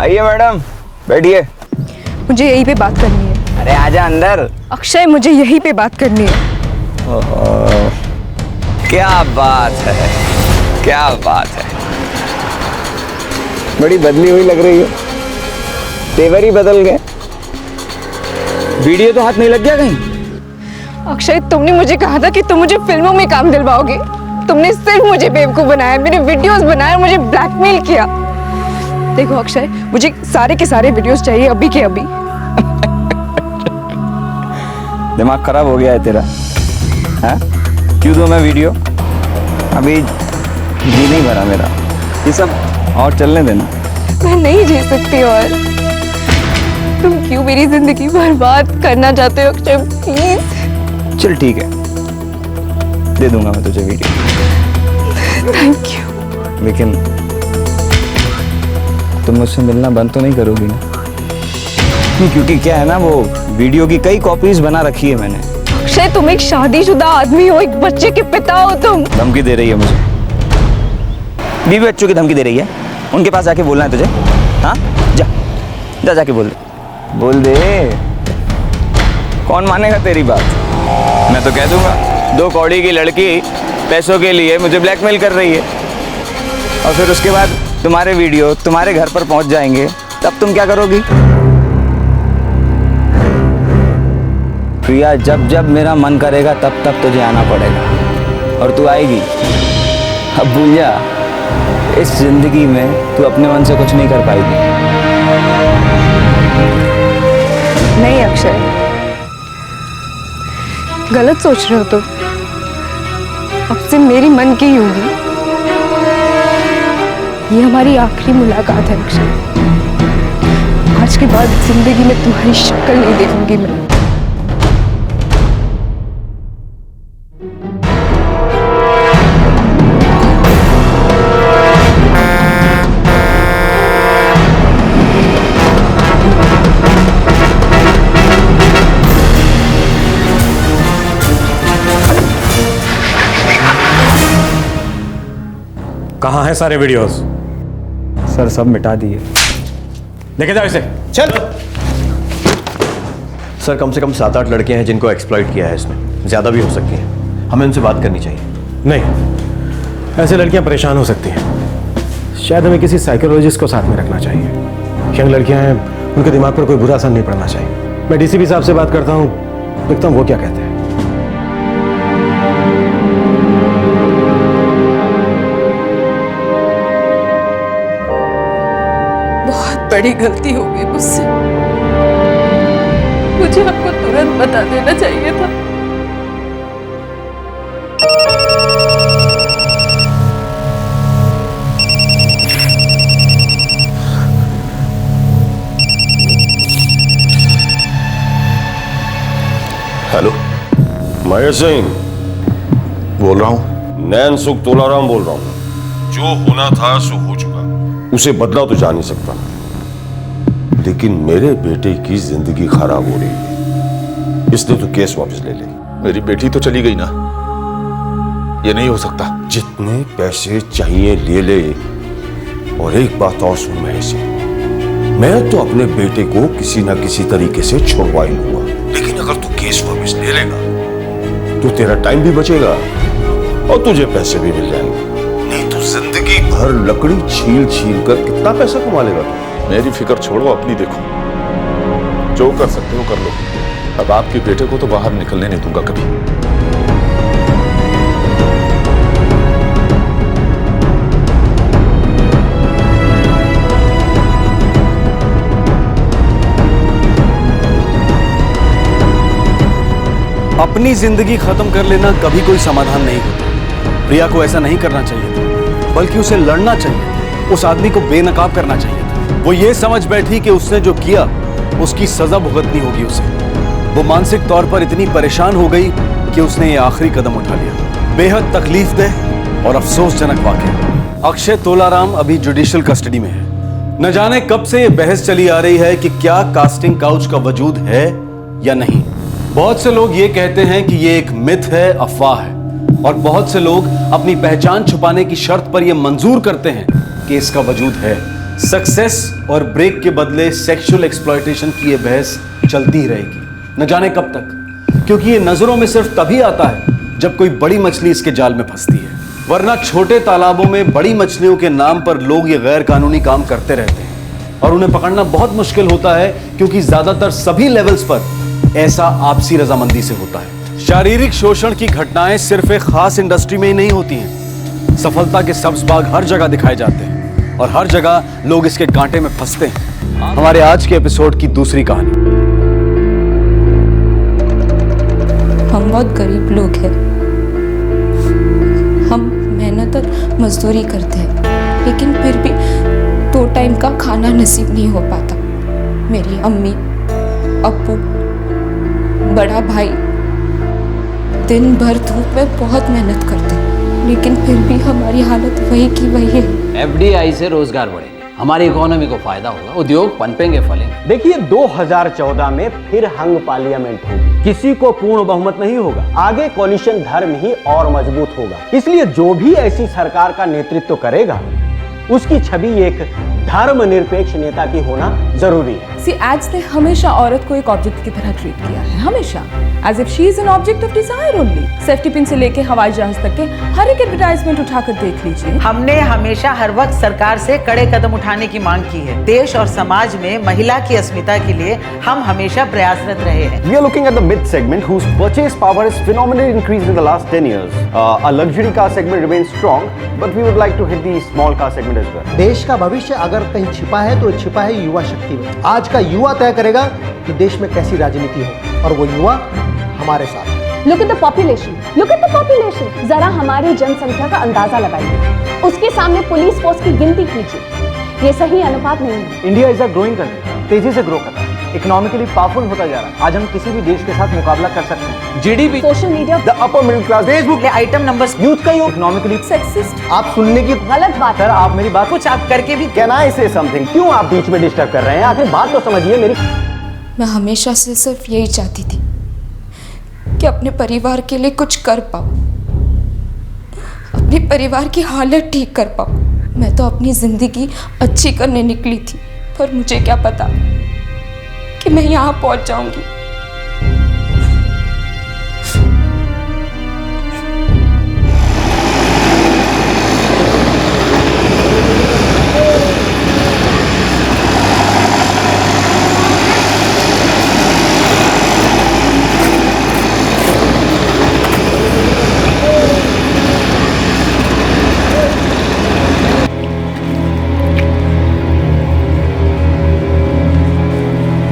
आइए मैडम, बैठिए। मुझे यहीं पे बात करनी है। अरे आजा अंदर। अक्षय, मुझे यहीं पे बात करनी है। ओहो, क्या बात है, क्या बात है। बड़ी बदली हुई लग रही है, तेवर ही बदल गए। वीडियो तो हाथ नहीं लग गया कहीं? अक्षय, तुमने मुझे कहा था कि तुम मुझे फिल्मों में काम दिलवाओगे। तुमने सिर्फ मुझे बेवकूफ बनाया, मेरे वीडियोस बनाए और मुझे ब्लैकमेल किया। देखो अक्षय, मुझे सारे के सारे वीडियोस चाहिए अभी के अभी। दिमाग खराब हो गया है तेरा? हाँ? क्यों दूं मैं वीडियो? अभी जी नहीं भरा मेरा, ये सब और चलने देना। मैं नहीं जी सकती और तुम क्यों मेरी जिंदगी बर्बाद करना चाहते हो अक्षय? प्लीज। चल ठीक है, दे दूंगा मैं तुझे वीडियो। Thank you. लेकिन तुम मुझसे मिलना बंद तो नहीं करोगी ना? क्योंकि क्या है ना, वो वीडियो की कई कॉपीज बना रखी है मैंने। अक्षय तुम एक शादीशुदा आदमी हो, एक बच्चे के पिता हो तुम। धमकी दे रही है मुझे? बीवी बच्चों की धमकी दे रही है? उनके पास जाके बोलना है तुझे? हाँ, जा जा जाके बोल दे। कौन मानेगा तेरी बात? मैं तो कह दूंगा 2 कौड़ी की लड़की पैसों के लिए मुझे ब्लैकमेल कर रही है, और फिर उसके बाद तुम्हारे वीडियो तुम्हारे घर पर पहुंच जाएंगे, तब तुम क्या करोगी? प्रिया, जब जब मेरा मन करेगा तब तब तुझे आना पड़ेगा, और तू आएगी। अब भूल जा, इस जिंदगी में तू अपने मन से कुछ नहीं कर पाएगी। नहीं अक्षय, गलत सोच रहे हो तुम। अब से मेरी मन की होगी। ये हमारी आखिरी मुलाकात है अक्षय। आज के बाद जिंदगी में तुम्हारी शक्ल नहीं देखूंगी मैं। कहाँ हैं सारे वीडियोस? सर सब मिटा दिए। लेके जाओ इसे। चल। सर कम से कम 7-8 लड़के हैं जिनको एक्सप्लॉइट किया है इसने, ज्यादा भी हो सकती हैं। हमें उनसे बात करनी चाहिए। नहीं, ऐसी लड़कियां परेशान हो सकती हैं। शायद हमें किसी साइकोलॉजिस्ट को साथ में रखना चाहिए। यंग लड़कियां हैं, उनके दिमाग पर कोई बुरा असर नहीं पड़ना चाहिए। मैं डीसीपी साहब से बात करता हूँ, देखता हूँ वो क्या कहते हैं। बड़ी गलती हो गई मुझसे। मुझे आपको तुरंत बता देना चाहिए था। हेलो, महेश सिंह बोल रहा हूं। नैन सुख तोलाराम बोल रहा हूं। जो होना था सो हो चुका, उसे बदला तो जा नहीं सकता, लेकिन मेरे बेटे की जिंदगी खराब हो रही है, इसलिए तो केस वापस ले ले। मेरी बेटी तो चली गई ना, ये नहीं हो सकता। जितने पैसे चाहिए ले ले। और एक बात और सुन महेश, मैं तो अपने बेटे को किसी ना किसी तरीके से छुड़वा ही लूंगा, लेकिन अगर तू केस वापस ले लेगा तो तेरा टाइम भी बचेगा और तुझे पैसे भी मिल जाएंगे। नहीं तो जिंदगी भर लकड़ी छील छील कर कितना पैसा कमा लेगा तू? मेरी फिक्र छोड़ो, अपनी देखो। जो कर सकते हो कर लो। अब आपके बेटे को तो बाहर निकलने नहीं दूंगा कभी। अपनी जिंदगी खत्म कर लेना कभी कोई समाधान नहीं होता। प्रिया को ऐसा नहीं करना चाहिए था, बल्कि उसे लड़ना चाहिए। उस आदमी को बेनकाब करना चाहिए था। वो ये समझ बैठी कि उसने जो किया उसकी सजा भुगतनी होगी उसे। वो मानसिक तौर पर इतनी परेशान हो गई कि उसने ये आखिरी कदम उठा लिया। बेहद तकलीफदेह और अफसोसजनक वाकया। अक्षय तोलाराम अभी जुडिशियल कस्टडी में है। न जाने कब से ये बहस चली आ रही है कि क्या कास्टिंग काउच का वजूद है या नहीं। बहुत से लोग ये कहते हैं कि ये एक मिथ है, अफवाह है, और बहुत से लोग अपनी पहचान छुपाने की शर्त पर यह मंजूर करते हैं कि इसका वजूद है। सक्सेस और ब्रेक के बदले सेक्सुअल एक्सप्लॉयटेशन की यह बहस चलती ही रहेगी, न जाने कब तक, क्योंकि ये नजरों में सिर्फ तभी आता है जब कोई बड़ी मछली इसके जाल में फंसती है। वरना छोटे तालाबों में बड़ी मछलियों के नाम पर लोग ये गैर कानूनी काम करते रहते हैं और उन्हें पकड़ना बहुत मुश्किल होता है, क्योंकि ज्यादातर सभी लेवल्स पर ऐसा आपसी रजामंदी से होता है। शारीरिक शोषण की घटनाएं सिर्फ एक खास इंडस्ट्री में ही नहीं होती हैं। सफलता के सब्ज बाग हर जगह दिखाए जाते हैं और हर जगह लोग इसके कांटे में फंसते हैं। हमारे आज के एपिसोड की दूसरी कहानी। हम बहुत गरीब लोग हैं। हम मेहनत और मजदूरी करते हैं, लेकिन फिर भी 2 टाइम का खाना नसीब नहीं हो पाता। मेरी अम्मी, अप्पू, बड़ा भाई दिन भर धूप में बहुत मेहनत करते हैं, लेकिन फिर भी हमारी हालत वही की वही है। FDI से रोजगार बढ़ेंगे, हमारी इकोनॉमी को फायदा होगा, उद्योग पनपेंगे फलेंगे। देखिए 2014 में फिर हंग पार्लियामेंट होगी, किसी को पूर्ण बहुमत नहीं होगा, आगे कोalition धर्म ही और मजबूत होगा। इसलिए जो भी ऐसी सरकार का नेतृत्व करेगा उसकी छवि एक धर्मनिरपेक्ष नेता की होना जरूरी है। सी एड्स ने हमेशा औरत को एक ऑब्जेक्ट की तरह ट्रीट किया है, हमेशा as if she is an object of desire only. Safety pin से लेके हवाई जहाज तक के हर एक एडवर्टाइजमेंट उठाकर देख लीजिए। हमने हमेशा हर वक्त सरकार से कड़े कदम उठाने की मांग की है। देश और समाज में महिला की अस्मिता के लिए हम हमेशा प्रयासरत रहे हैं। We are looking at the mid segment whose purchase power has phenomenally increased in the last 10 years. Our luxury car segment remains strong, but we would like to hit the small car segment as well. देश का भविष्य अगर कहीं छिपा है तो छिपा है युवा शक्ति में। आज का युवा तय करेगा कि देश में कैसी राजनीति हो, और वो युवा हमारे साथ। Look at the population, look at the population. जरा हमारी जनसंख्या का अंदाजा लगाइए, उसके सामने पुलिस फोर्स की गिनती कीजिए। ये सही अनुपात नहीं है। India is a growing country, तेजी से ग्रो कर रहा है, इकोनॉमिकली पावरफुल होता जा रहा है। आज हम किसी भी देश के साथ मुकाबला कर सकते हैं। GDP, social media, the upper middle class, Facebook item numbers, youth का इकोनॉमिकली सेक्सिस्ट। आप सुनने की गलत बात। सर आप मेरी बात कुछ आप करके भी कैन आई से समथिंग? क्यों आप बीच में डिस्टर्ब कर रहे हैं? आखिर बात तो समझिए मेरी। मैं हमेशा से सिर्फ यही चाहती थी कि अपने परिवार के लिए कुछ कर पाऊं, अपने परिवार की हालत ठीक कर पाऊं। मैं तो अपनी जिंदगी अच्छी करने निकली थी, पर मुझे क्या पता कि मैं यहाँ पहुंच जाऊंगी।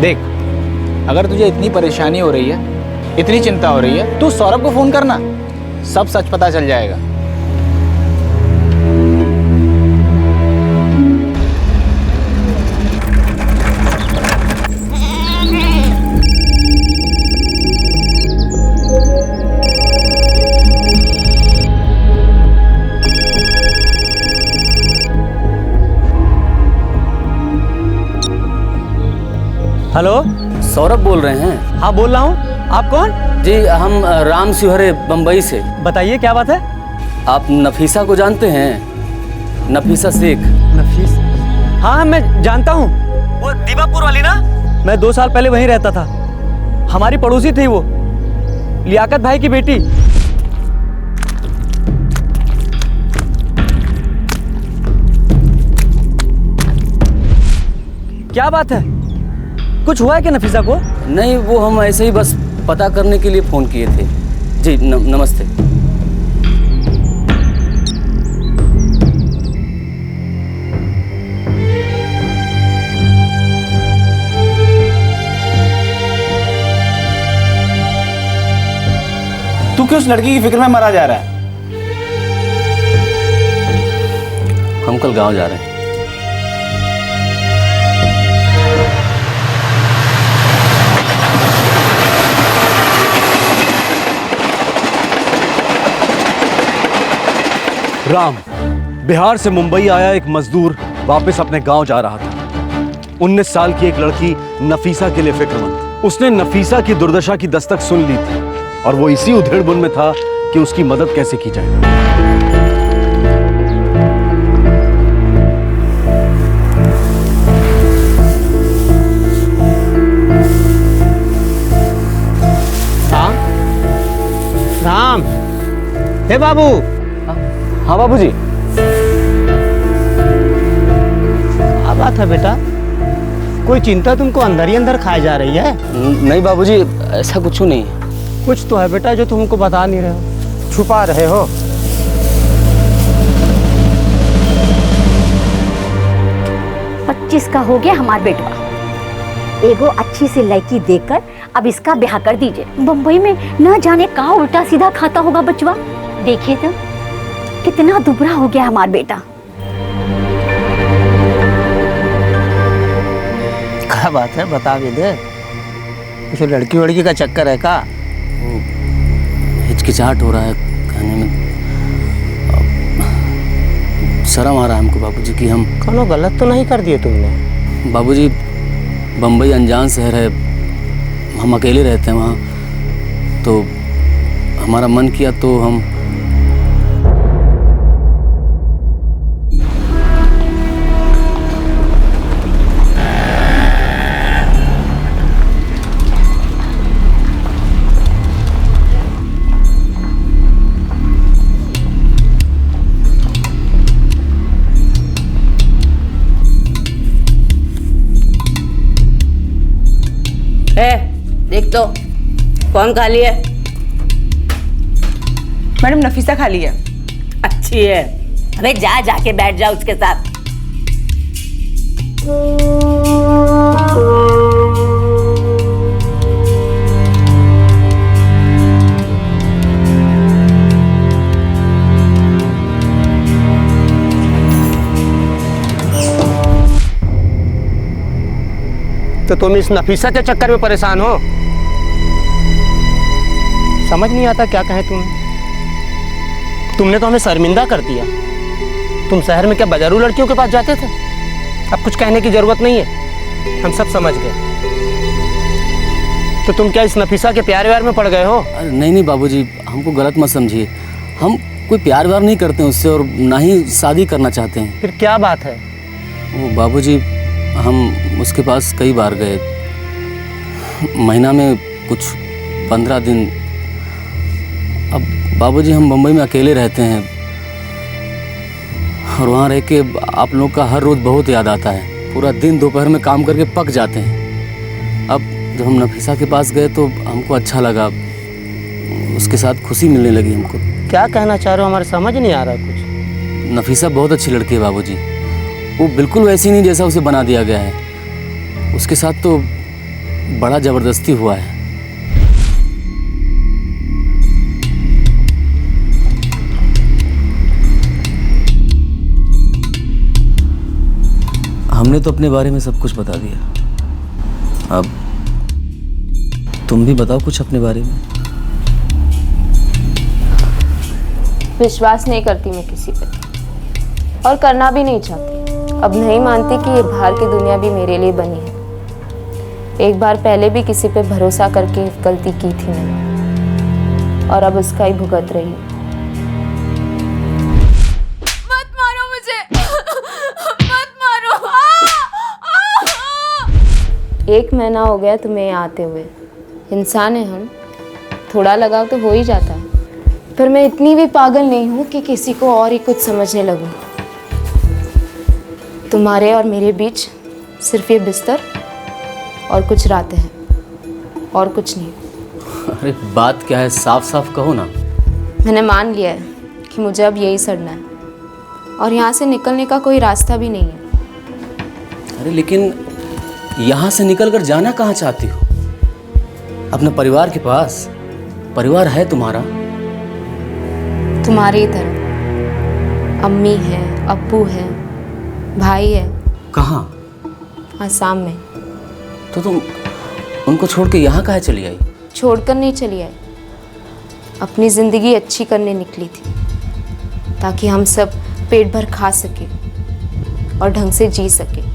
देख, अगर तुझे इतनी परेशानी हो रही है, इतनी चिंता हो रही है, तू सौरभ को फोन करना, सब सच पता चल जाएगा। हेलो, सौरभ बोल रहे हैं। हाँ बोल रहा हूँ। आप कौन? जी हम राम शिवहरे बम्बई से। बताइए क्या बात है? आप नफीसा को जानते हैं? नफीसा शेख। नफीस? हाँ मैं जानता हूँ, वो दीवापुर वाली ना। मैं 2 साल पहले वहीं रहता था, हमारी पड़ोसी थी वो, लियाकत भाई की बेटी। क्या बात है, कुछ हुआ है क्या नफीसा को? नहीं, वो हम ऐसे ही बस पता करने के लिए फोन किए थे। जी नमस्ते। तू क्यों उस लड़की की फिक्र में मरा जा रहा है? हम कल गांव जा रहे हैं। राम, बिहार से मुंबई आया एक मजदूर वापस अपने गांव जा रहा था। 19 साल की एक लड़की नफीसा के लिए फिक्रमंद। उसने नफीसा की दुर्दशा की दस्तक सुन ली थी और वो इसी उधेड़बुन में था कि उसकी मदद कैसे की जाए। राम, हे बाबू। हाँ बाबूजी। क्या बात है बेटा, कोई चिंता तुमको अंदर ही अंदर खाए जा रही है? नहीं बाबूजी, ऐसा कुछ नहीं। कुछ तो है बेटा जो तुमको बता नहीं रहे हो, छुपा रहे हो। पच्चीस का हो गया हमारा बेटवा, एगो अच्छी सी लड़की देखकर अब इसका ब्याह कर दीजिए। बम्बई में न जाने कहाँ उल्टा सीधा खाता होगा बचवा। देखिए तो कितना दुबला हो गया हमारा बेटा। क्या बात है, बता भी दे। कुछ लड़की वड़की का चक्कर है का? हिचकिचाहट हो रहा है कहने में। शर्म आ रहा है हमको बाबूजी कि हम कोनो गलत तो नहीं कर दिए तुमने? बाबूजी बम्बई अनजान शहर है, हम अकेले रहते हैं वहाँ, तो हमारा मन किया तो हम देख तो कौन खाली है? मैडम नफीसा खाली है। अच्छी है। अबे जा जाके बैठ जा उसके साथ। तो तुम इस नफीसा के चक्कर में परेशान हो? समझ नहीं आता क्या कहें तुम्हें। तुमने तो हमें शर्मिंदा कर दिया। तुम शहर में क्या बाजारू लड़कियों के पास जाते थे? अब कुछ कहने की जरूरत नहीं है, हम सब समझ गए। तो तुम क्या इस नफीसा के प्यार व्यार में पड़ गए हो? नहीं नहीं बाबूजी, हमको गलत मत समझिए। हम कोई प्यार व्यार नहीं करते हैं उससे, और ना ही शादी करना चाहते हैं। फिर क्या बात है? वो बाबूजी, हम उसके पास कई बार गए, महीना में कुछ 15 दिन। अब बाबूजी हम मुंबई में अकेले रहते हैं, और वहाँ रह के आप लोग का हर रोज़ बहुत याद आता है। पूरा दिन दोपहर में काम करके पक जाते हैं। अब जब हम नफीसा के पास गए तो हमको अच्छा लगा, उसके साथ खुशी मिलने लगी हमको। क्या कहना चाह रहे हो, हमारे समझ नहीं आ रहा कुछ। नफीसा बहुत अच्छी लड़की है बाबूजी, वो बिल्कुल वैसी नहीं जैसा उसे बना दिया गया है। उसके साथ तो बड़ा ज़बरदस्ती हुआ है। हमने तो अपने बारे में सब कुछ बता दिया, अब तुम भी बताओ कुछ अपने बारे में। विश्वास नहीं करती मैं किसी पे, और करना भी नहीं चाहती। अब नहीं मानती कि ये बाहर की दुनिया भी मेरे लिए बनी है। एक बार पहले भी किसी पे भरोसा करके गलती की थी मैंने, और अब उसका ही भुगत रही हूँ। मत मारो मुझे, मत मारो। 1 महीना हो गया तुम्हें यहाँ आते हुए। इंसान है हम, थोड़ा लगाव तो हो ही जाता है, पर मैं इतनी भी पागल नहीं हूँ कि किसी को और ही कुछ समझने लगूँ। तुम्हारे और मेरे बीच सिर्फ ये बिस्तर और कुछ रातें हैं, और कुछ नहीं। अरे बात क्या है, साफ साफ कहो ना। मैंने मान लिया है कि मुझे अब यही सड़ना है, और यहाँ से निकलने का कोई रास्ता भी नहीं है। अरे लेकिन यहाँ से निकलकर जाना कहाँ चाहती हो? अपने परिवार के पास। परिवार है तुम्हारा। तुम्हारी तरह अम्मी है, अब्बू है, भाई है। कहाँ? आसाम में। तो तुम उनको छोड़ के यहाँ काहे चली आई? छोड़कर नहीं चली आई, अपनी ज़िंदगी अच्छी करने निकली थी, ताकि हम सब पेट भर खा सके और ढंग से जी सके।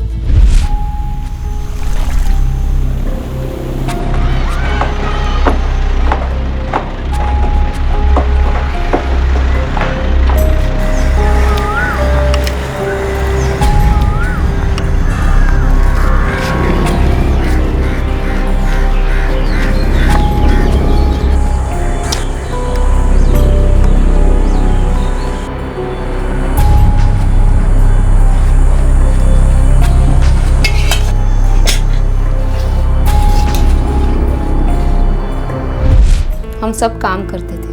हम सब काम करते थे,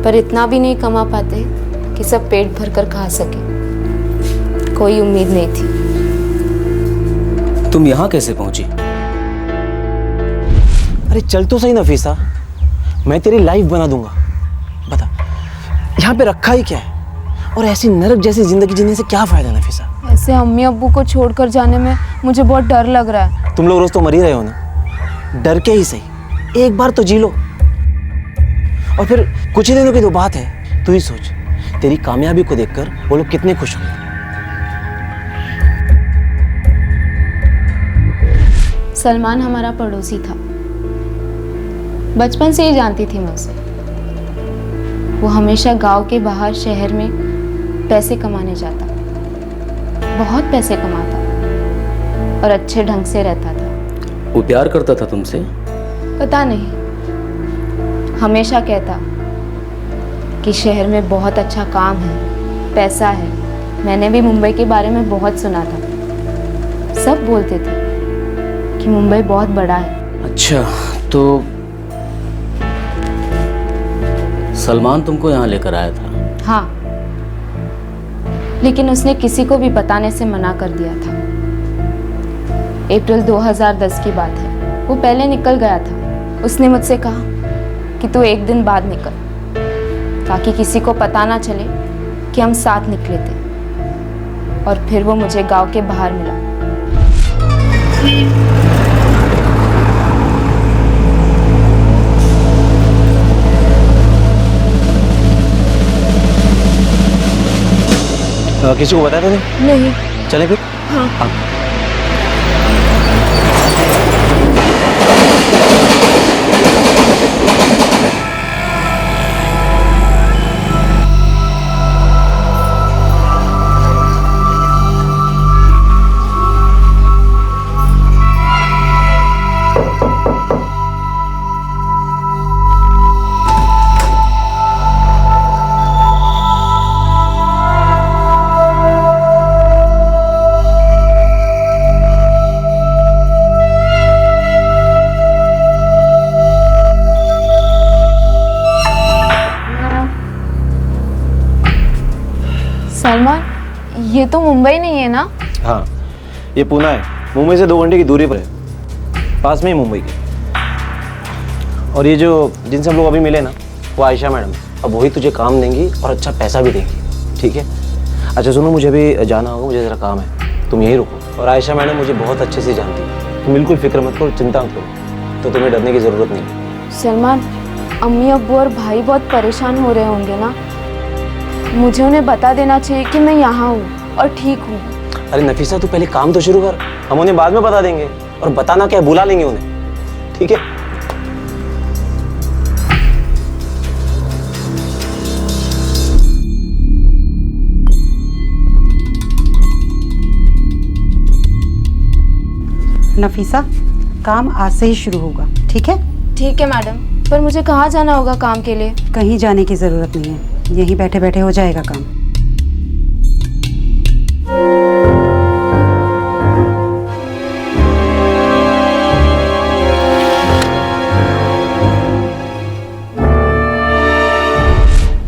पर इतना भी नहीं कमा पाते कि सब पेट भर कर खा सके। कोई उम्मीद नहीं थी। तुम यहाँ कैसे पहुंची? अरे चल तो सही नफीसा, मैं तेरी लाइफ बना दूंगा। बता यहाँ पे रखा ही क्या है, और ऐसी नरक जैसी जिंदगी जीने से क्या फायदा नफीसा? ऐसे अम्मी अब्बू को छोड़कर जाने में मुझे बहुत डर लग रहा है। तुम लोग रोज तो मर ही रहे हो ना, डर के ही सही एक बार तो जी लो। और फिर कुछ ही दिनों की तो बात है, तू ही सोच तेरी कामयाबी को देखकर वो लोग कितने खुश होंगे। सलमान हमारा पड़ोसी था, बचपन से ही जानती थी मैं उसे। वो हमेशा गांव के बाहर शहर में पैसे कमाने जाता, बहुत पैसे कमाता और अच्छे ढंग से रहता था। वो प्यार करता था तुमसे? पता नहीं, हमेशा कहता कि शहर में बहुत अच्छा काम है, पैसा है। मैंने भी मुंबई के बारे में बहुत सुना था, सब बोलते थे कि मुंबई बहुत बड़ा है। अच्छा, तो सलमान तुमको यहाँ लेकर आया था? हाँ, लेकिन उसने किसी को भी बताने से मना कर दिया था। अप्रैल 2010 की बात है, वो पहले निकल गया था। उसने मुझसे कहा कि तू एक दिन बाद निकल, ताकि किसी को पता ना चले कि हम साथ निकले थे। और फिर वो मुझे गांव के बाहर मिला। किसी को बताया था नहीं। चले फिर? हाँ। सलमान, ये तो मुंबई नहीं है ना? हाँ, ये पूना है। मुंबई से 2 घंटे की दूरी पर है, पास में ही मुंबई के। और ये जो जिनसे हम लोग अभी मिले ना, वो आयशा मैडम। अब वही तुझे काम देंगी और अच्छा पैसा भी देंगी, ठीक है? अच्छा सुनो, मुझे अभी जाना होगा, मुझे ज़रा काम है, तुम यहीं रुको। और आयशा मैडम मुझे बहुत अच्छे से जानती है, तुम बिल्कुल फिक्र मत करो, चिंता मत करो, तो तुम्हें डरने की ज़रूरत नहीं। सलमान, अम्मी अब्बू और भाई बहुत परेशान हो रहे होंगे ना? मुझे उन्हें बता देना चाहिए कि मैं यहाँ हूँ और ठीक हूँ। अरे नफीसा, तू पहले काम तो शुरू कर, हम उन्हें बाद में बता देंगे। और बताना क्या, बुला लेंगे उन्हें, ठीक है? नफीसा, काम आज से ही शुरू होगा, ठीक है? ठीक है मैडम, पर मुझे कहाँ जाना होगा काम के लिए? कहीं जाने की जरूरत नहीं है, यहीं बैठे बैठे हो जाएगा काम।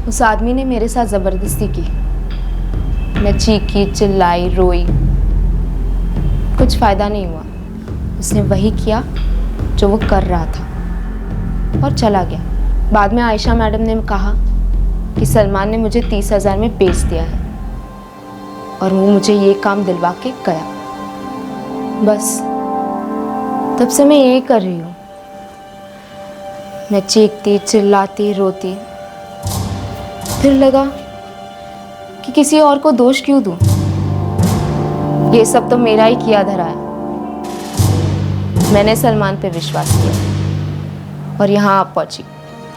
उस आदमी ने मेरे साथ जबरदस्ती की। मैं चीखी, चिल्लाई, रोई, कुछ फायदा नहीं हुआ। उसने वही किया जो वो कर रहा था और चला गया। बाद में आयशा मैडम ने कहा कि सलमान ने मुझे 30,000 में बेच दिया है और वो मुझे ये काम दिलवा के गया। बस तब से मैं यही कर रही हूँ। मैं चीखती, चिल्लाती, रोती, फिर लगा कि किसी और को दोष क्यों दूँ। ये सब तो मेरा ही किया धरा है। मैंने सलमान पे विश्वास किया और यहाँ आप पहुँची।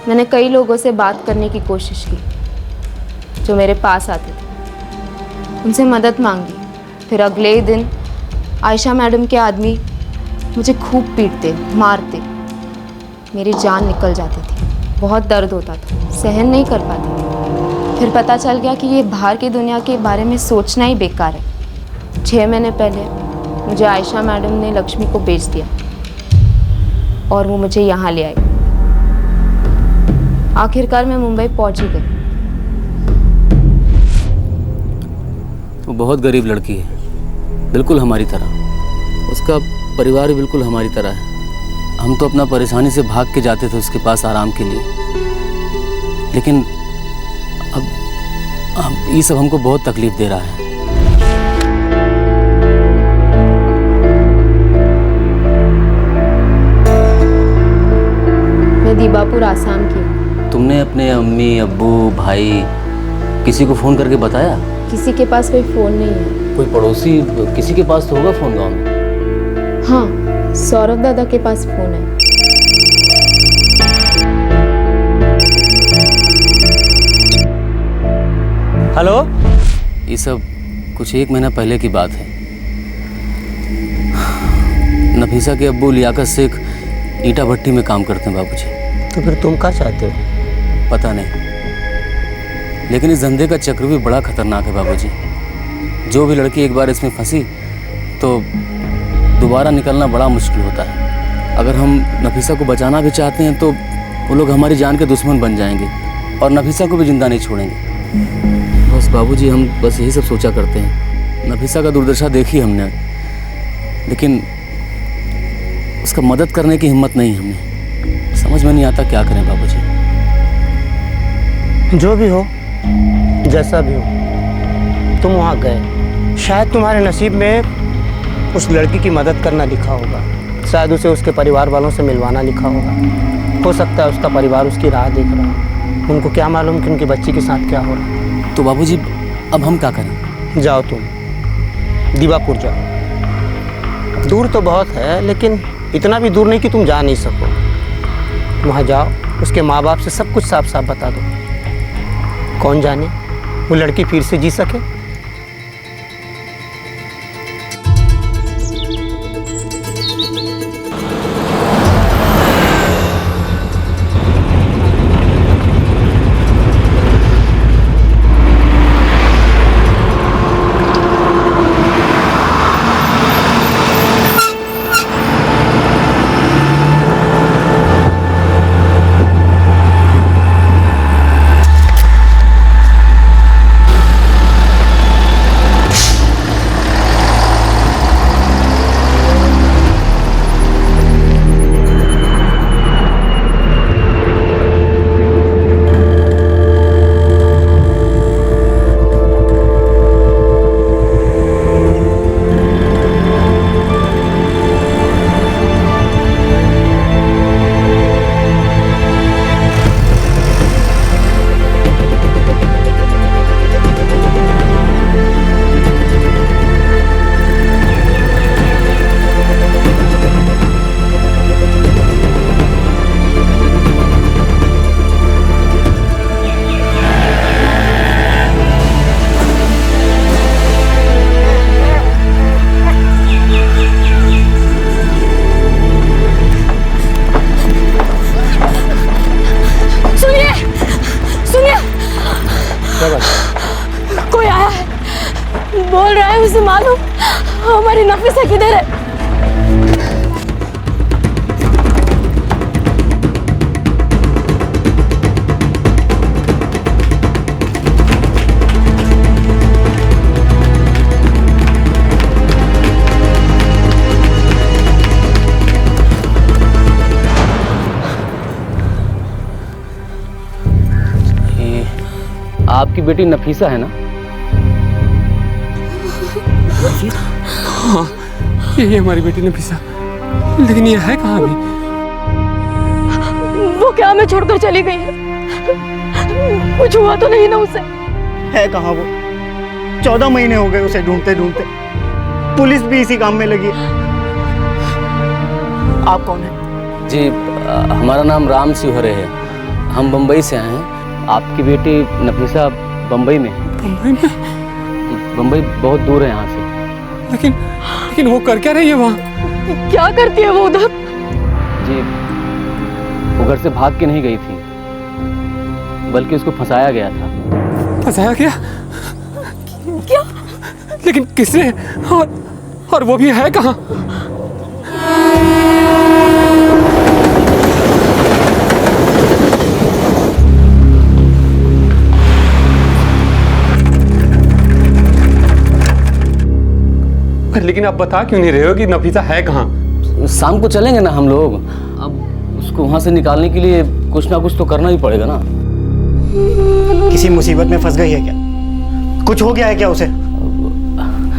मैंने कई लोगों से बात करने की कोशिश की जो मेरे पास आते थे, उनसे मदद मांगी। फिर अगले ही दिन आयशा मैडम के आदमी मुझे खूब पीटते, मारते, मेरी जान निकल जाती थी। बहुत दर्द होता था, सहन नहीं कर पाती। फिर पता चल गया कि ये बाहर की दुनिया के बारे में सोचना ही बेकार है। 6 महीने पहले मुझे आयशा मैडम ने लक्ष्मी को बेच दिया और वो मुझे यहाँ ले आई। आखिरकार मैं मुंबई पहुँच ही गई। वो बहुत गरीब लड़की है, बिल्कुल हमारी तरह। उसका परिवार भी बिल्कुल हमारी तरह है। हम तो अपना परेशानी से भाग के जाते थे उसके पास आराम के लिए, लेकिन अब ये सब हमको बहुत तकलीफ दे रहा है। मैं दीबापुर आसाम की हूँ। तुमने अपने अम्मी, अब्बू, भाई किसी को फोन करके बताया? किसी के पास कोई फोन नहीं है। कोई पड़ोसी किसी के पास तो होगा फोन गाँव में। हाँ, सौरभ दादा के पास फोन है। हेलो। ये सब कुछ 1 महीना पहले की बात है। नफीसा के अब्बू लियाकत शेख ईटा भट्टी में काम करते हैं बाबूजी। तो फिर तुम क्या चाहते हो? पता नहीं, लेकिन इस धंधे का चक्र भी बड़ा खतरनाक है बाबूजी। जो भी लड़की एक बार इसमें फंसी तो दोबारा निकलना बड़ा मुश्किल होता है। अगर हम नफीसा को बचाना भी चाहते हैं तो वो लोग हमारी जान के दुश्मन बन जाएंगे और नफीसा को भी जिंदा नहीं छोड़ेंगे। बस बाबूजी, हम बस यही सब सोचा करते हैं। नफीसा का दुर्दशा देखी हमने, लेकिन उसका मदद करने की हिम्मत नहीं हमने। समझ में नहीं आता क्या करें बाबूजी। जो भी हो, जैसा भी हो, तुम वहाँ गए, शायद तुम्हारे नसीब में उस लड़की की मदद करना लिखा होगा, शायद उसे उसके परिवार वालों से मिलवाना लिखा होगा। हो सकता है उसका परिवार उसकी राह देख रहा हो। उनको क्या मालूम कि उनकी बच्ची के साथ क्या हो रहा है। तो बाबूजी, अब हम क्या करें? जाओ, तुम दीबापुर जाओ। दूर तो बहुत है, लेकिन इतना भी दूर नहीं कि तुम जा नहीं सको। वहाँ जाओ, उसके माँ बाप से सब कुछ साफ साफ बता दो। कौन जाने वो लड़की फिर से जी सके। कोई आया है, बोल रहा है उसे मालूम हमारी नफीसा किधर है। आपकी बेटी नफीसा है ना? हाँ, यही हमारी बेटी नफीसा। लेकिन ये है कहाँ अभी? वो क्या हमें छोड़कर चली गई है? कुछ हुआ तो नहीं ना उसे? है कहाँ वो? 14 महीने हो गए उसे ढूंढते ढूंढते। पुलिस भी इसी काम में लगी है। आप कौन हैं? जी, हमारा नाम राम शिवहरे है। हम बम्बई से आए हैं। आपकी बेटी नफीसा बम्बई में है। बम्बई में? बम्बई बहुत दूर है यहाँ से। लेकिन वो कर क्या रही है वहाँ? क्या करती है वो उधर? जी, वो घर से भाग के नहीं गई थी, बल्कि उसको फंसाया गया था। फंसाया गया? क्या? लेकिन किसने? और वो भी है कहाँ? लेकिन आप बता क्यों नहीं रहे हो कि नफीसा है कहाँ? शाम को चलेंगे ना हम लोग। अब उसको वहाँ से निकालने के लिए कुछ ना कुछ तो करना ही पड़ेगा ना। किसी मुसीबत में फंस गई है क्या? कुछ हो गया है क्या उसे?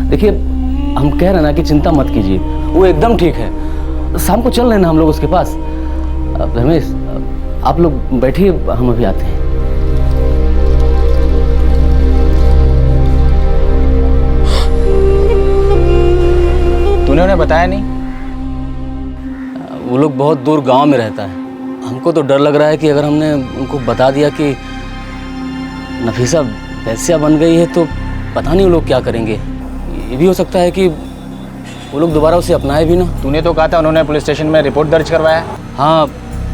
देखिए, हम कह रहे हैं ना कि चिंता मत कीजिए, वो एकदम ठीक है। शाम को चल रहे हैं ना हम लोग उसके पास। रमेश, आप लोग बैठिए, हम अभी आते हैं। तूने उन्हें बताया नहीं? वो लोग बहुत दूर गांव में रहता है। हमको तो डर लग रहा है कि अगर हमने उनको बता दिया कि नफीसा वैश्या बन गई है तो पता नहीं वो लोग क्या करेंगे। ये भी हो सकता है कि वो लोग दोबारा उसे अपनाए भी ना। तूने तो कहा था उन्होंने पुलिस स्टेशन में रिपोर्ट दर्ज करवाया। हाँ,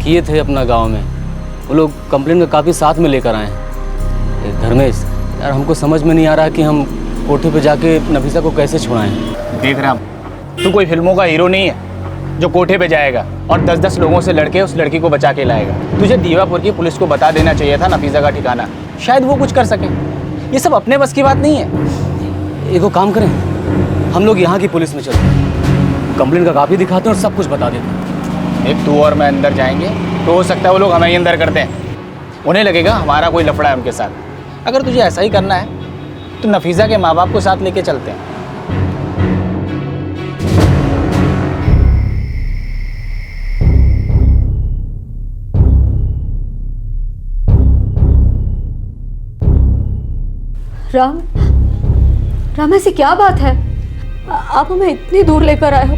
किए थे अपना गांव में। वो लोग कंप्लेंट में काफ़ी साथ में लेकर आए हैं। धर्मेश यार, हमको समझ में नहीं आ रहा कि हम कोठे पे जाके नफीसा को कैसे छुड़ाएं। देख राम, तू कोई फिल्मों का हीरो नहीं है जो कोठे पे जाएगा और 10-10 लोगों से लड़के उस लड़की को बचा के लाएगा। तुझे दीवापुर की पुलिस को बता देना चाहिए था नफीसा का ठिकाना, शायद वो कुछ कर सके। ये सब अपने बस की बात नहीं है। एगो काम करें, हम लोग यहाँ की पुलिस में चलते हैं, कंप्लेंट का कापी दिखाते हैं और सब कुछ बता देते हैं। एक तू और मैं अंदर जाएंगे तो हो सकता है वो लोग हमें ही अंदर कर दें। उन्हें लगेगा हमारा कोई लफड़ा है उनके साथ। अगर तुझे ऐसा ही करना है तो नफीसा के माँ बाप को साथ लेके चलते हैं। राम, ऐसी क्या बात है? आप हमें इतनी दूर लेकर आए हो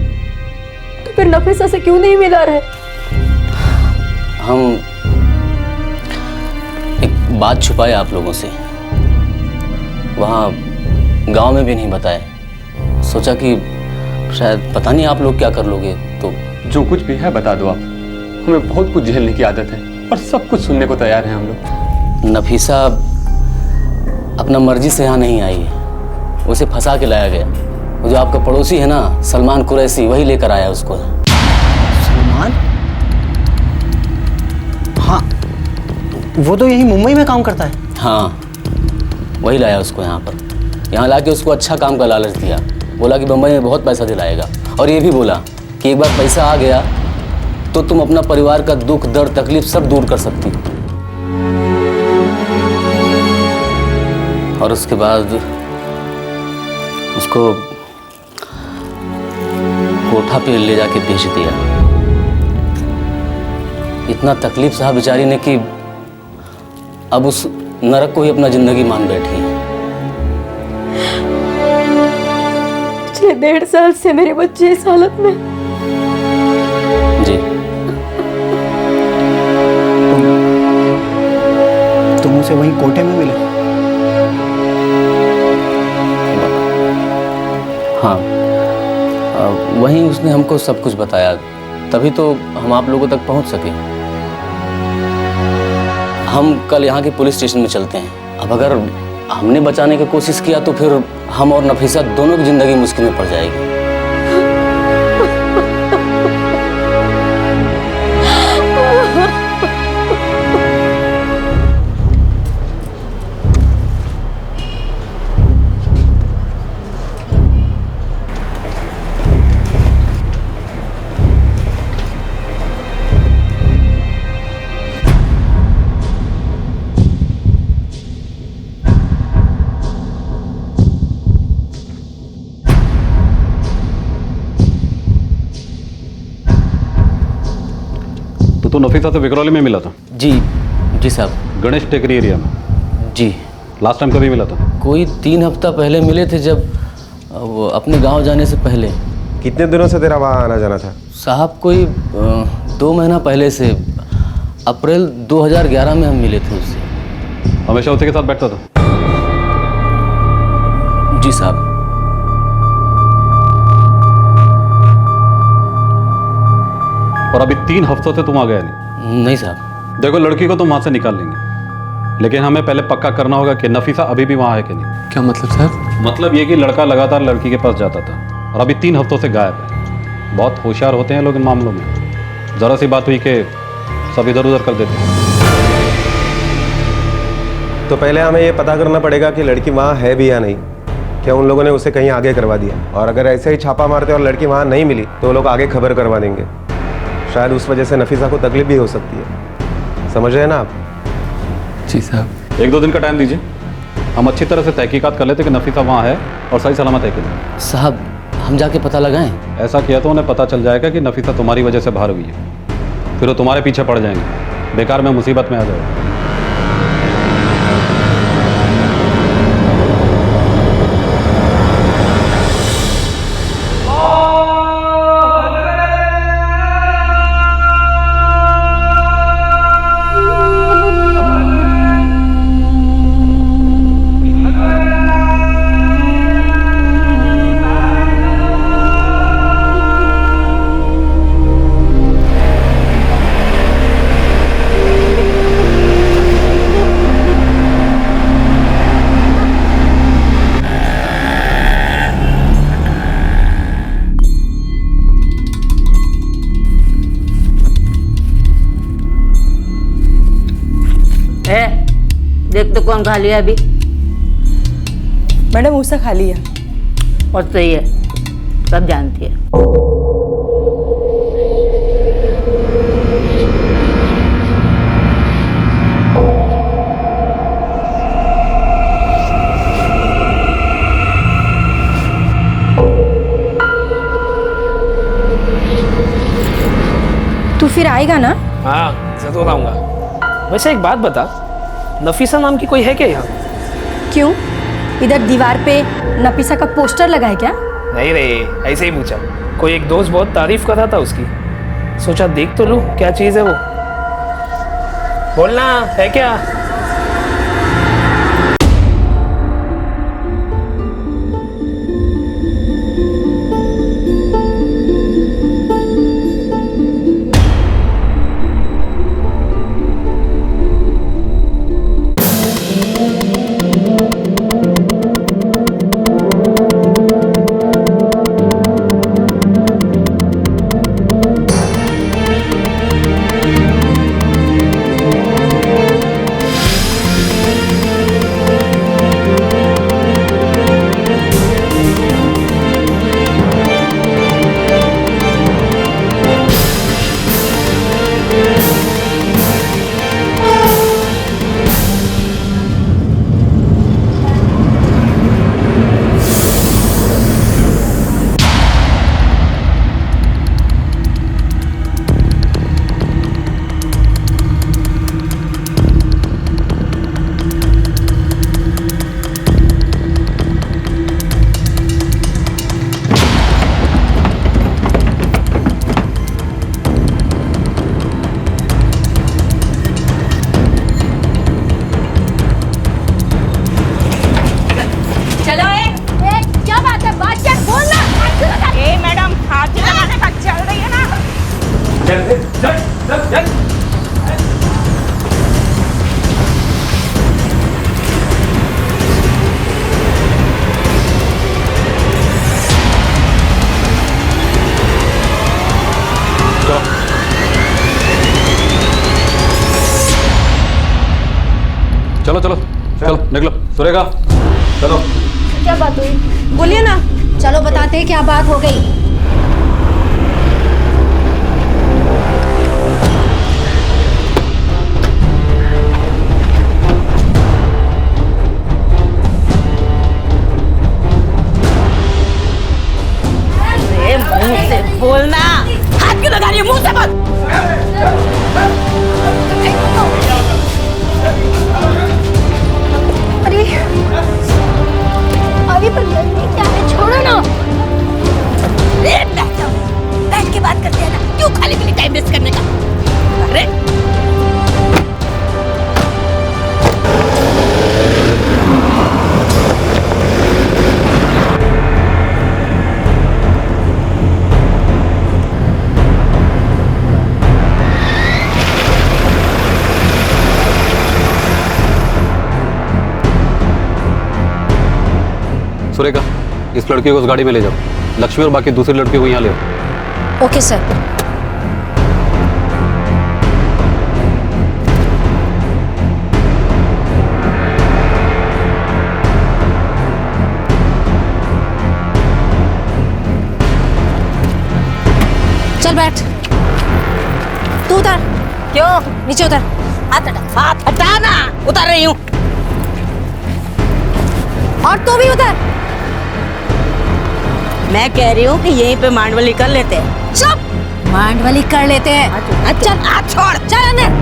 तो फिर नफीसा से क्यों नहीं मिला रहे? हम एक बात छुपाए आप लोगों से, वहाँ गांव में भी नहीं बताए। सोचा कि शायद पता नहीं आप लोग क्या कर लोगे, तो जो कुछ भी है बता दो आप। हमें बहुत कुछ झेलने की आदत है और सब कुछ सुनने को तैयार हैं हम लोग। नफीसा अपना मर्जी से यहाँ नहीं आई है, उसे फंसा के लाया गया। वो जो आपका पड़ोसी है ना, सलमान कुरैशी, वही लेकर आया उसको। सलमान? हाँ, वो तो यही मुंबई में काम करता है। हाँ, वही लाया उसको यहाँ पर। यहाँ लाके उसको अच्छा काम का लालच दिया। बोला कि बम्बई में बहुत पैसा दिलाएगा, और ये भी बोला कि एक बार पैसा आ गया तो तुम अपना परिवार का दुख दर्द तकलीफ सब दूर कर सकती हो। और उसके बाद उसको कोठा पे ले जाके बेच दिया। इतना तकलीफ सहा बेचारी ने कि अब उस नरक को ही अपना जिंदगी मान बैठी है। पिछले 1.5 साल से मेरे बच्चे इस हालत में। जी, तुम उसे वहीं कोठे में मिले? हाँ, वहीं उसने हमको सब कुछ बताया, तभी तो हम आप लोगों तक पहुंच सके। हम कल यहाँ के पुलिस स्टेशन में चलते हैं। अब अगर हमने बचाने की कोशिश किया तो फिर हम और नफीसा दोनों की जिंदगी मुश्किल में पड़ जाएगी। तो नफीसा से विकरौली में मिला था? जी साहब। गणेश टेकरी एरिया में? जी। लास्ट टाइम कभी मिला था? कोई 3 हफ्ता पहले मिले थे, जब वो अपने गांव जाने से पहले। कितने दिनों से तेरा वहाँ आना जाना था? साहब कोई 2 महीना पहले से, अप्रैल 2011 में हम मिले थे उससे। हमेशा उसी के साथ बैठता था? जी साहब। और अभी 3 हफ्तों से तुम आ गया नहीं? नहीं साहब। देखो, लड़की को तुम वहां से निकाल लेंगे, लेकिन हमें पहले पक्का करना होगा कि नफीसा अभी भी वहां है कि नहीं। क्या मतलब सर? मतलब ये कि लड़का लगातार लड़की के पास जाता था और अभी 3 हफ्तों से गायब है। बहुत होशियार होते हैं लोग इन मामलों में। जरा सी बात हुई कि सब इधर उधर कर देते हैं। तो पहले हमें ये पता करना पड़ेगा कि लड़की वहाँ है भी या नहीं। क्या उन लोगों ने उसे कहीं आगे करवा दिया? और अगर ऐसे ही छापा मारते और लड़की वहाँ नहीं मिली तो वो लोग आगे खबर करवा देंगे। शायद उस वजह से नफीसा को तकलीफ भी हो सकती है। समझ रहे हैं ना आप? जी साहब। 1-2 दिन का टाइम दीजिए, हम अच्छी तरह से तहकीकात कर लेते कि नफीसा वहाँ है और सही सलामत है कि नहीं। साहब हम जाके पता लगाएं। ऐसा किया तो उन्हें पता चल जाएगा कि नफीसा तुम्हारी वजह से बाहर हुई है, फिर वो तुम्हारे पीछे पड़ जाएंगे, बेकार में मुसीबत में आ जाओ। देख तो कौन खा लिया अभी? मैडम उषा खा लिया। और सही है, सब जानती है। तू फिर आएगा ना? हाँ जरूर आऊंगा। वैसे एक बात बता, नफीसा नाम की कोई है क्या यहाँ? क्यों, इधर दीवार पे नफीसा का पोस्टर लगा है क्या? नहीं रे, ऐसे ही पूछा। कोई एक दोस्त बहुत तारीफ कर रहा था उसकी, सोचा देख तो लूं क्या चीज है वो। बोलना है क्या? चलो चलो चलो निकलो। सुरेखा चलो। क्या बात हुई? बोलिए ना। चलो बताते हैं क्या बात हो गई। अरे मुंह से बोलना, हाथ क्यों लगा रही है? मुंह से बोल। अरे अभी पर क्या है, छोड़ो ना। बैठ के बात करते हैं ना, क्यों खाली पीली टाइम वेस्ट करने का? अरे सुरेखा, इस लड़की को उस गाड़ी में ले जाओ। लक्ष्मी और बाकी दूसरी लड़की को यहाँ ले आओ। Okay sir. चल बैठ। तू उतर। क्यों? नीचे उतर। हाथ हटा, हाथ हटा ना। उतर रही हूँ। और तू भी उतर। मैं कह रही हूँ कि यहीं पे मांडवली कर लेते हैं। चुप। मांडवली कर लेते हैं। चल छोड़। चल अंदर।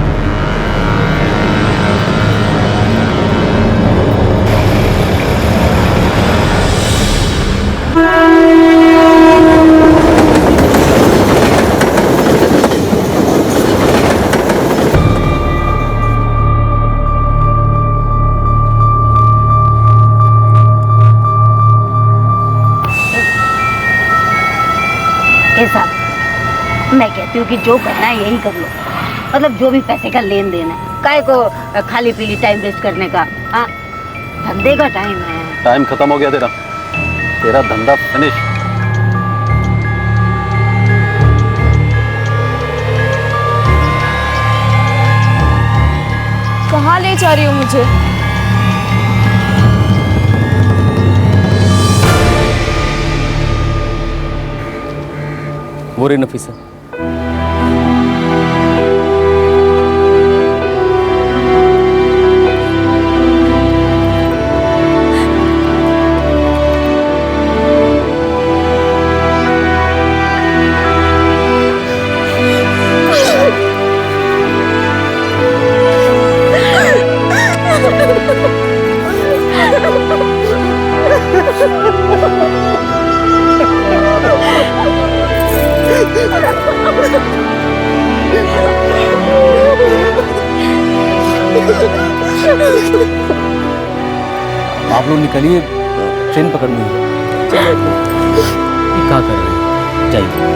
साहब मैं कहती हूँ कि जो करना है यही कर लो, मतलब जो भी पैसे का लेन देन है, काहे को खाली पीली टाइम वेस्ट करने का। हाँ धंधे का टाइम है। टाइम खत्म हो गया तेरा, तेरा धंधा फिनिश। कहाँ ले जा रही हो मुझे? वो रे नफीसा। आप लोग निकलिए, ट्रेन पकड़नी है। क्या कर रहे हैं? जाइए।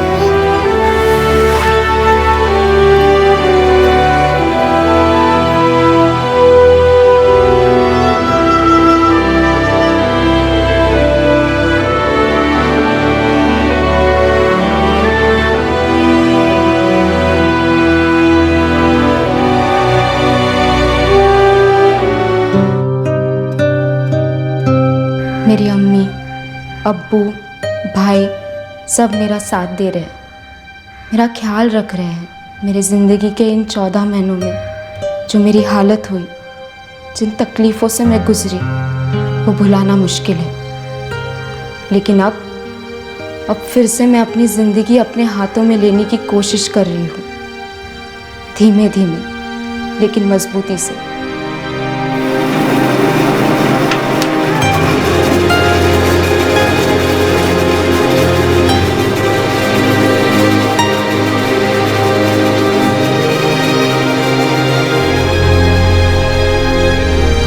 मेरी अम्मी, अब्बू, भाई सब मेरा साथ दे रहे हैं, मेरा ख्याल रख रहे हैं। मेरे ज़िंदगी के इन 14 महीनों में जो मेरी हालत हुई, जिन तकलीफ़ों से मैं गुजरी, वो भुलाना मुश्किल है। लेकिन अब फिर से मैं अपनी ज़िंदगी अपने हाथों में लेने की कोशिश कर रही हूँ, धीमे धीमे लेकिन मजबूती से।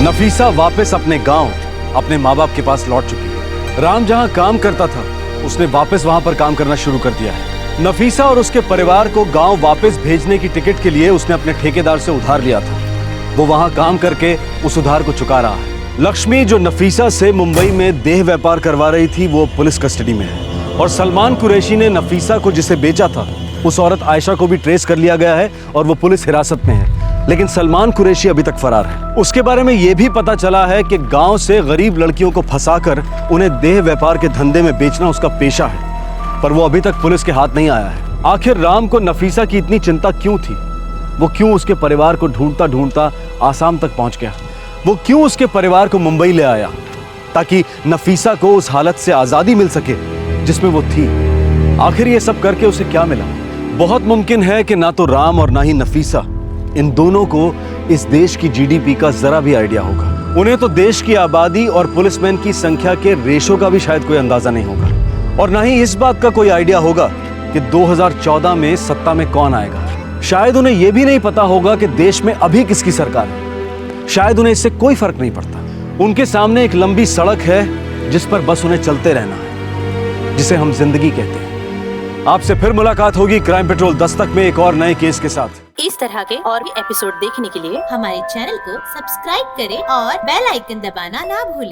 नफीसा वापस अपने गांव, अपने माँ बाप के पास लौट चुकी है। राम जहां काम करता था, उसने वापस वहां पर काम करना शुरू कर दिया है। नफीसा और उसके परिवार को गांव वापस भेजने की टिकट के लिए उसने अपने ठेकेदार से उधार लिया था। वो वहां काम करके उस उधार को चुका रहा है। लक्ष्मी जो नफीसा से मुंबई में देह व्यापार करवा रही थी, वो पुलिस कस्टडी में है। और सलमान कुरैशी ने नफीसा को जिसे बेचा था, उस औरत आयशा को भी ट्रेस कर लिया गया है और वो पुलिस हिरासत में है। लेकिन सलमान कुरैशी अभी तक फरार है। उसके बारे में यह भी पता चला है कि गांव से गरीब लड़कियों को फंसाकर उन्हें देह व्यापार के धंधे में बेचना उसका पेशा है, पर वो अभी तक पुलिस के हाथ नहीं आया है। आखिर राम को नफीसा की इतनी चिंता क्यों थी? वो क्यों उसके परिवार को ढूंढता ढूंढता आसाम तक पहुंच गया? वो क्यों उसके परिवार को मुंबई ले आया ताकि नफीसा को उस हालत से आजादी मिल सके जिसमें वो थी? आखिर ये सब करके उसे क्या मिला? बहुत मुमकिन है कि ना तो राम और ना ही नफीसा, इन दोनों को इस देश की जीडीपी का जरा भी आइडिया होगा। उन्हें तो देश की आबादी और पुलिसमैन की संख्या के रेशो का भी शायद कोई अंदाजा नहीं होगा, और ना ही इस बात का कोई आइडिया होगा कि 2014 में सत्ता में कौन आएगा। शायद उन्हें यह भी नहीं पता होगा कि देश में अभी किसकी सरकार है। शायद उन्हें इससे कोई फर्क नहीं पड़ता। उनके सामने एक लंबी सड़क है जिस पर बस उन्हें चलते रहना है, जिसे हम जिंदगी कहते हैं। आपसे फिर मुलाकात होगी क्राइम पेट्रोल दस्तक में एक और नए केस के साथ। इस तरह के और भी एपिसोड देखने के लिए हमारे चैनल को सब्सक्राइब करें और बेल आइकन दबाना ना भूलें।